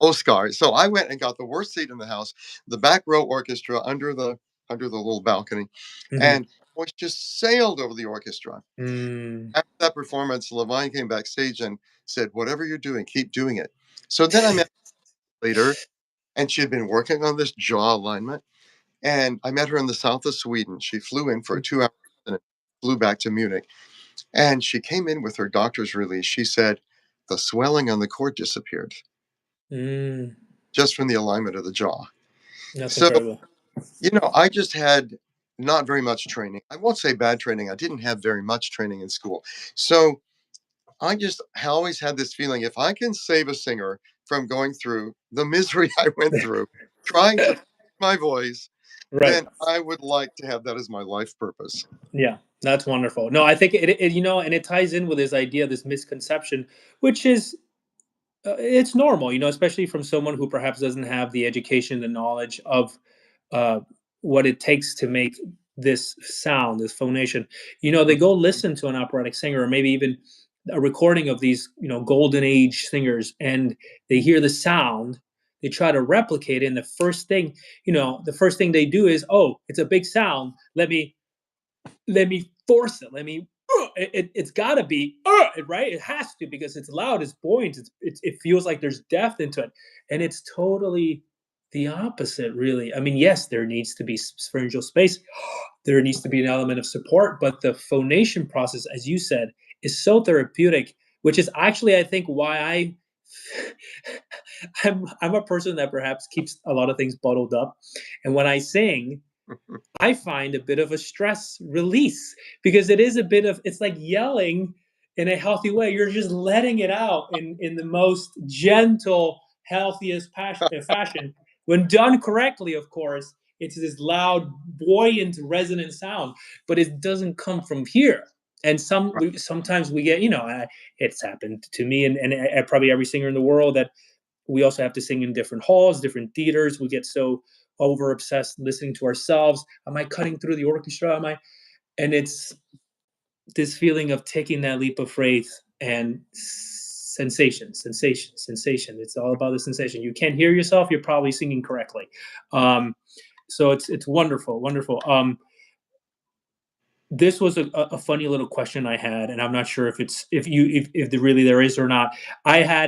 Oscar. So I went and got the worst seat in the house, the back row orchestra under the little balcony, mhm, and voice just sailed over the orchestra. mm, After that performance, Levine came backstage and said, "Whatever you're doing, keep doing it." So then I met her later, and she had been working on this jaw alignment. And I met her in the south of Sweden. She flew in for a 2 hour and flew back to Munich. And she came in with her doctor's release. She said, the swelling on the cord disappeared mm. just from the alignment of the jaw. That's So, incredible. I just had not very much training. I won't say bad training. I didn't have very much training in school. So I just always had this feeling if I can save a singer from going through the misery I went through trying to find my voice, Right. then I would like to have that as my life purpose. Yeah, that's wonderful. No, I think and it ties in with this idea, this misconception, which is it's normal, especially from someone who perhaps doesn't have the education, the knowledge of uh, what it takes to make this sound, this phonation. They go listen to an operatic singer, or maybe even a recording of these, golden age singers, and they hear the sound. They try to replicate it, and the first thing they do is, oh, it's a big sound. Let me force it. It's got to be right. It has to because it's loud. It's buoyant. It feels like there's depth into it, and it's totally the opposite. Really, I mean, yes, there needs to be pharyngeal space. There needs to be an element of support, but the phonation process, as you said, is so therapeutic. Which is actually, I think, why I'm a person that perhaps keeps a lot of things bottled up, and when I sing, I find a bit of a stress release because it is a bit of it's like yelling in a healthy way. You're just letting it out in the most gentle, healthiest fashion. When done correctly, of course, it's this loud, buoyant, resonant sound, but it doesn't come from here. And sometimes we get, it's happened to me and probably every singer in the world that we also have to sing in different halls, different theaters. We get so over obsessed listening to ourselves. Am I cutting through the orchestra? Am I? And it's this feeling of taking that leap of faith and sensation. It's all about the sensation. You can't hear yourself. You're probably singing correctly. Um, so it's wonderful, wonderful. This was a funny little question I had, and I'm not sure if there is or not.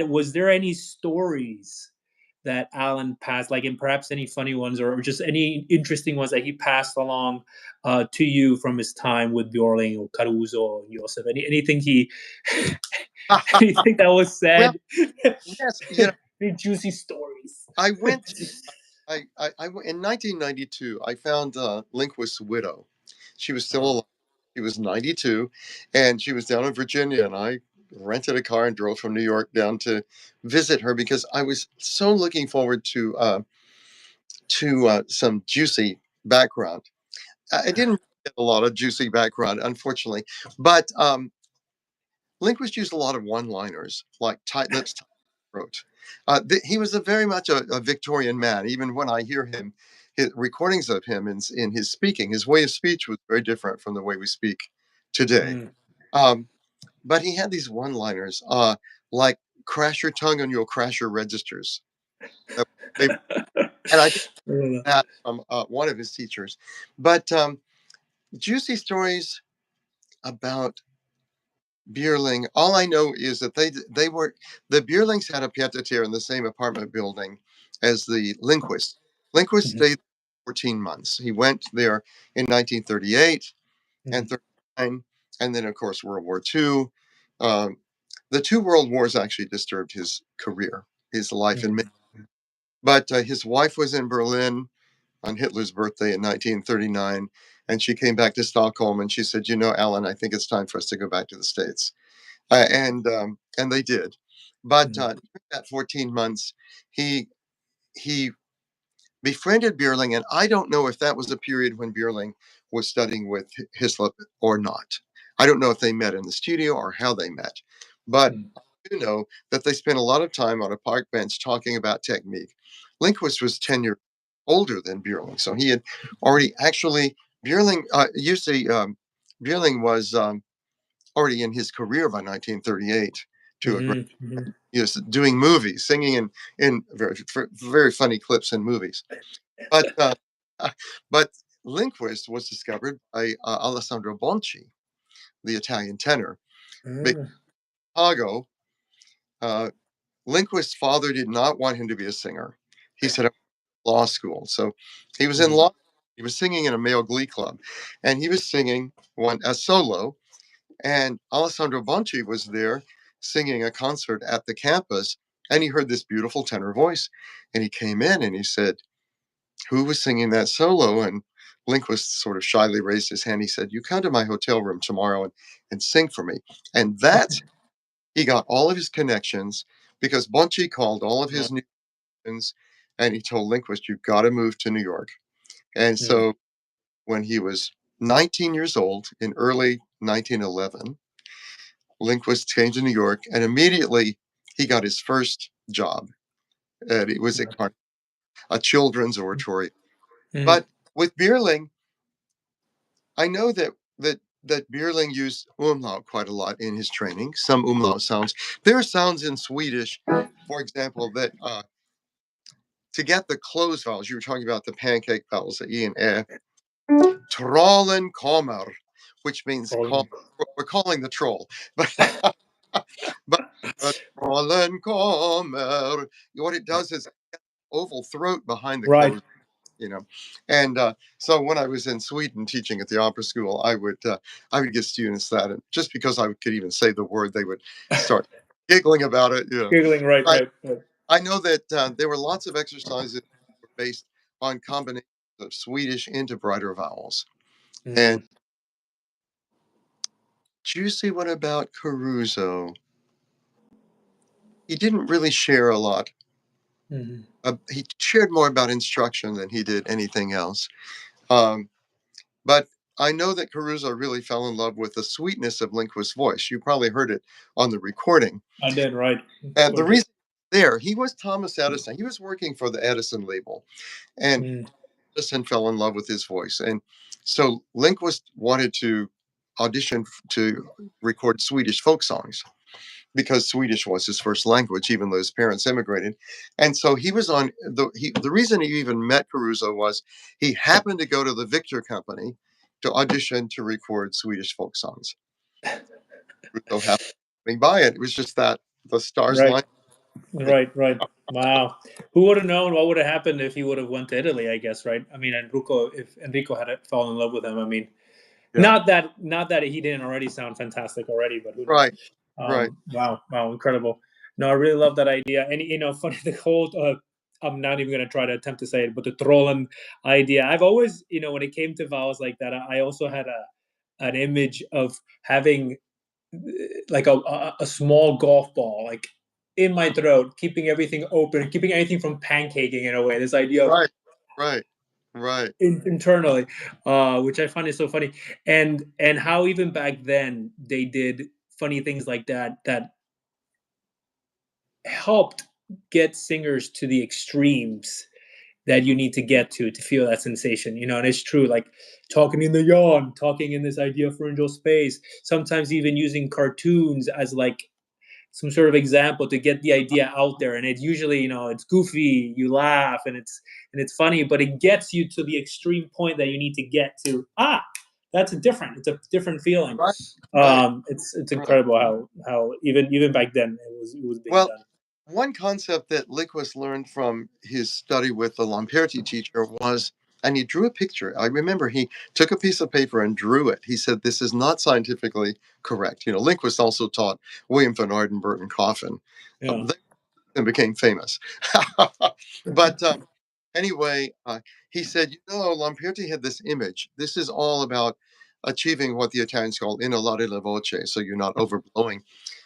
Was there any stories that Alan passed, like, and perhaps any funny ones or just any interesting ones that he passed along to you from his time with Bjorling or Caruso or Joseph? Anything anything that was Well, said? yes, Any juicy stories? I went to in 1992. I found Lindquest's widow. She was still Uh-huh. alive. She was 92, and she was down in Virginia. And I rented a car and drove from New York down to visit her because I was so looking forward to some juicy background. I didn't get a lot of juicy background, unfortunately, but Lindquist used a lot of one-liners like "tight lips, tight throat." He was very much a Victorian man. Even when I hear his recordings of him in his speaking, his way of speech was very different from the way we speak today. Mm. Um, but he had these one-liners like "crash your tongue and you'll crash your registers." That- they- and I think that from one of his teachers. But juicy stories about Bierling. All I know is that they were the Bierlings had a pied-à-terre in the same apartment building as the Lindquist. Lindquist Mhm. stayed 14 months. He went there in 1938 and Mhm. 39, and then of course World War II. Um, the two world wars actually disturbed his career, his life, and Mhm. but his wife was in Berlin on Hitler's birthday in 1939, and she came back to Stockholm and she said, Alan, I think it's time for us to go back to the States." And they did. But Mhm. during that 14 months, he he befriended Bierling, and I don't know if that was a period when Bierling was studying with Hislop or not. I don't know if they met in the studio or how they met, but Mm. I do know that they spent a lot of time on a park bench talking about technique. Lindquest was 10 years older than Bierling, so he had already actually, Bierling, Bierling was already in his career by 1938 to a great, he was doing movies, singing in very, very funny clips in movies. But but Lindquist was discovered by Alessandro Bonci, the Italian tenor. Because Mm. Chicago, uh, Lindquist's father did not want him to be a singer. He said, "I want law school." So he was in Mm. law. He was singing in a male glee club, and he was singing one a solo. And Alessandro Bonci was there singing a concert at the campus, and he heard this beautiful tenor voice, and he came in and he said, "Who was singing that solo?" And Lindquist sort of shyly raised his hand. He said, "You come to my hotel room tomorrow and sing for me." And that's, he got all of his connections because Bonci called all of his musicians and he told Lindquist, "You've got to move to New York." And Mm. so when he was 19 years old in early 1911, Lindquist came to New York and immediately he got his first job. And it was a children's oratory. Mm. But with Bierling, I know that Bierling used umlaut quite a lot in his training. Some umlaut sounds. There are sounds in Swedish, for example, that to get the closed vowels, you were talking about the pancake vowels, the e and e. Trollen kommer, which means call. We're calling the troll, but but trollen kommer. What it does is oval throat behind the Right. closed. And so when I was in Sweden teaching at the opera school, I would give students that, and just because I could even say the word, they would start giggling about it. Giggling. Right. I, Right. Right. I know that there were lots of exercises that were based on combinations of Swedish into brighter vowels. And Mm. juicy, what about Caruso? He didn't really share a lot. Mm. He shared more about instruction than he did anything else. Um, But I know that Caruso really fell in love with the sweetness of Lindquist's voice. You probably heard it on the recording. I did. Right. And the Gorgeous. reason there, he was Thomas Edison. He was working for the Edison label, and Mm. Edison fell in love with his voice. And so Lindquist wanted to audition to record Swedish folk songs because Swedish was his first language, even though his parents immigrated. And so he was on the reason he even met Caruso was he happened to go to the Victor Company to audition to record Swedish folk songs. Caruso happened to by it. It was just that the stars Right. lined. Right. Right. Wow. Who would have known what would have happened if he would have went to Italy? I guess. Right. I mean, if Enrico had fallen in love with him, I mean, Yeah. not that he didn't already sound fantastic already, but who knows? Right. Right. Wow. Wow. Incredible. No, I really love that idea. And funny, the whole. I'm not even going to try to attempt to say it, but the trollen idea. I've always, when it came to vowels like that, I also had an image of having like a small golf ball like in my throat, keeping everything open, keeping anything from pancaking in a way. This idea of Right. Right. Right. internally, which I find is so funny, and how even back then they did funny things like that helped get singers to the extremes that you need to get to feel that sensation, and it's true, like talking in the yawn, talking in this idea of pharyngeal space, sometimes even using cartoons as like some sort of example to get the idea out there. And it usually, it's goofy, you laugh, and it's funny, but it gets you to the extreme point that you need to get to. It's a different feeling. Right. Right. It's Right. incredible how even back then it was being Well, done. one concept that Lindquist learned from his study with the Lamperti teacher was, and he drew a picture. I remember he took a piece of paper and drew it. He said, "This is not scientifically correct." Lindquist also taught William van Ardenburg and Coffin. Yeah. They became famous. But anyway, he said, Lamperti had this image. This is all about achieving what the Italians call in laudare la voce, so you're not overblowing.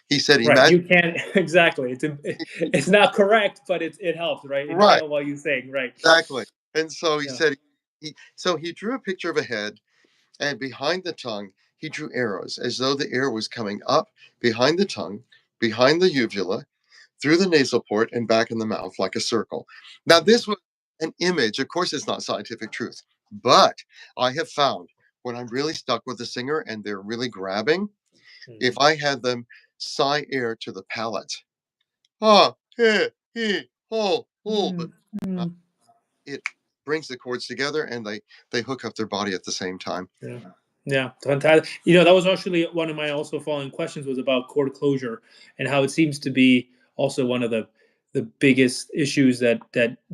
He said, Right, imagine. you can't exactly. It's not correct, but it helps, right? Right. Inhale while you sing, right? Exactly. And so he Yeah. said, he drew a picture of a head, and behind the tongue, he drew arrows as though the air was coming up behind the tongue, behind the uvula, through the nasal port, and back in the mouth like a circle. Now, this was an image. Of course, it's not scientific truth, but I have found when I'm really stuck with a singer and they're really grabbing, if I had them sigh air to the palate, ah, he, ho, Mm, mm. it brings the chords together and they hook up their body at the same time. Yeah. Yeah, fantastic. That was actually one of my also following questions was about chord closure and how it seems to be also one of the biggest issues that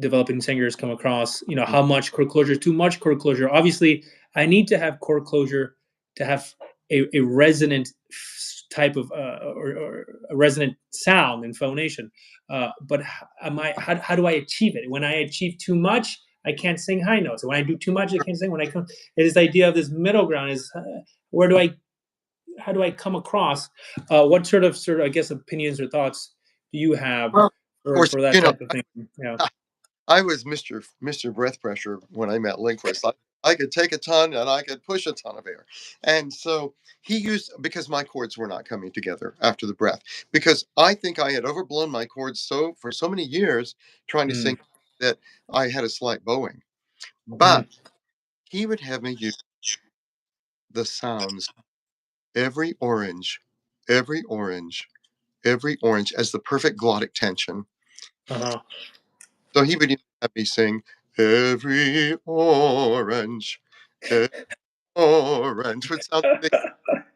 developing singers come across. How much chord closure, too much chord closure. Obviously, I need to have chord closure to have a resonant type of or a resonant sound and phonation. But how do I achieve it? When I achieve too much, I can't sing high notes. When I do too much, I can't sing. When I come, this idea of this middle ground is how do I come across? What sort of I guess opinions or thoughts do you have Well, of course, for that type of thing? Yeah. I was Mr. Breath Pressure when I met Lindquest. I could take a ton and I could push a ton of air. And so he used, because my chords were not coming together after the breath, because I think I had overblown my chords for so many years trying to Mm, sing that I had a slight bowing. mm, But he would have me use the sounds, every orange, every orange, every orange as the perfect glottic tension. uh-huh. So he would even have me sing every orange, every orange, which sounds big,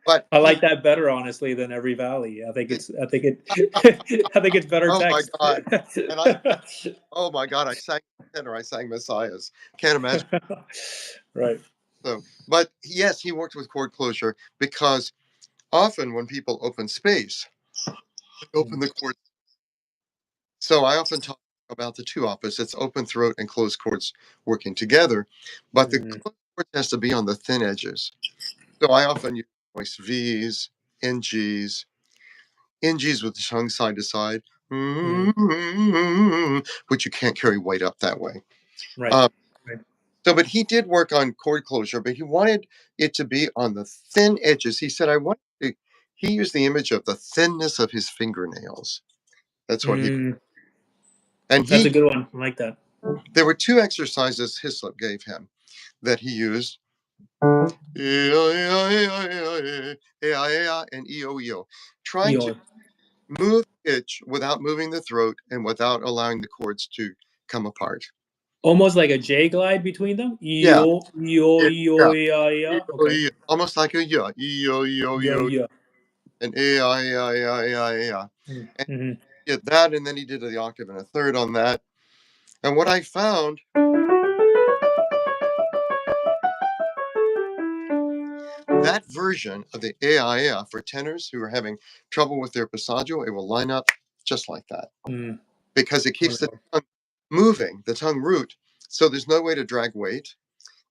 but I he, like that better, honestly, than every valley. I think it, I think it's better oh my text. God. And I, oh my God, I sang tenor, I sang Messiahs. Can't imagine. Right. So, but yes, he worked with chord closure because often when people open space, they open the chord. So I often talk about the two opposites, open throat and closed chords working together, but the Mm, closed chord has to be on the thin edges. So I often use voice V's, NGs, NGs with the tongue side to side, mm, which you can't carry weight up that way. right. Um, Right. so, but he did work on chord closure, but he wanted it to be on the thin edges. He said, he used the image of the thinness of his fingernails. That's what he, Mm, and that's a good one. I like that. there were two exercises Hislop gave him that he used. And EO, trying to Eeyore. move pitch without moving the throat and without allowing the chords to come apart. Almost like a J glide between them. Yeah, Yo, yo, yo, yeah, yeah, yeah. Okay. almost like a yeah, Yeah, yeah. and yeah. And Mm-hmm. he did that, and then he did the octave and a third on that. And what I found, that version of the AIA for tenors who are having trouble with their passaggio, it will line up just like that Mm, because it keeps the wonderful. tongue moving, the tongue root. So there's no way to drag weight,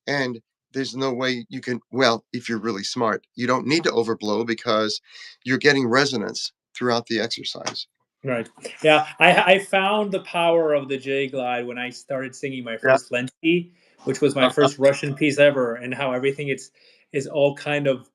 and there's no way you can, well, if you're really smart, you don't need to overblow because you're getting resonance throughout the exercise. Right. Yeah. I found the power of the J glide when I started singing my Yeah. first Lenski, which was my Uh-huh. first Russian piece ever, and how everything is all kind of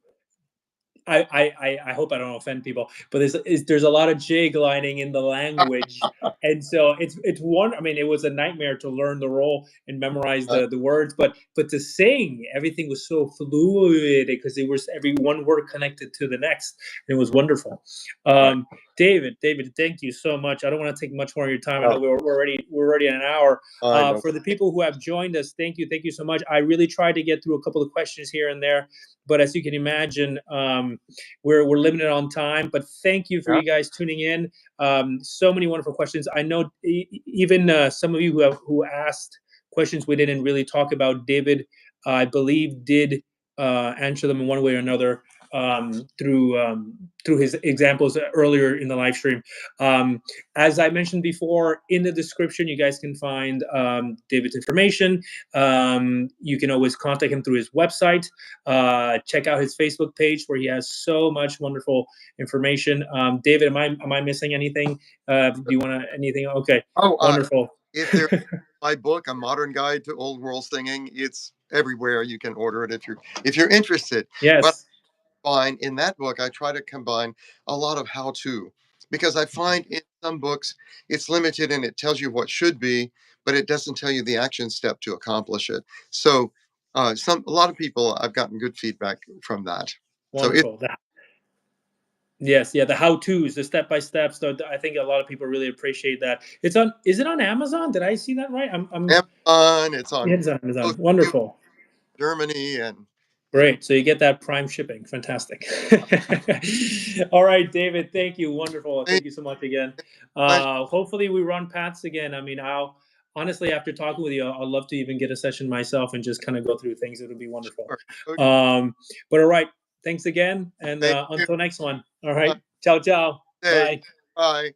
I hope I don't offend people, but there's a lot of J gliding in the language, and so it's one. I mean, it was a nightmare to learn the role and memorize the words, but to sing, everything was so fluid because it was every one word connected to the next. And it was wonderful. Right. David, thank you so much. I don't want to take much more of your time. I know No, we're already at an hour. I know. For the people who have joined us, thank you so much. I really tried to get through a couple of questions here and there, but as you can imagine, we're limited on time. But thank you for Yeah. you guys tuning in. So many wonderful questions. I know even some of you who asked questions we didn't really talk about. David, I believe, did answer them in one way or another through his examples earlier in the live stream. As I mentioned before, in the description, you guys can find David's information. You can always contact him through his website. Check out his Facebook page where he has so much wonderful information. David, am I missing anything? Do you want to anything? Okay, Oh, wonderful. if there my book, A Modern Guide to Old World Singing. It's everywhere. You can order it if you're interested. But Yes. find in that book, I try to combine a lot of how to, because I find in some books it's limited and it tells you what should be, but it doesn't tell you the action step to accomplish it. So, a lot of people, I've gotten good feedback from that. So it Wonderful. Yes, yeah, the how-tos, the step-by-steps. I think a lot of people really appreciate that. It's on. Is it on Amazon? Did I see that right? Amazon, it's on It's on Amazon. both Wonderful. Germany, and it, Great. So you get that Prime shipping. Fantastic. All right, David. Thank you. Wonderful. it's Thank you so much again. a pleasure. Hopefully we run paths again. I mean, I'll honestly, after talking with you, I'd love to even get a session myself and just kind of go through things. It would be wonderful. Sure. Okay, But all right. Thanks again. And thank you. until next one. All right. Ciao, ciao. Hey, Bye. bye.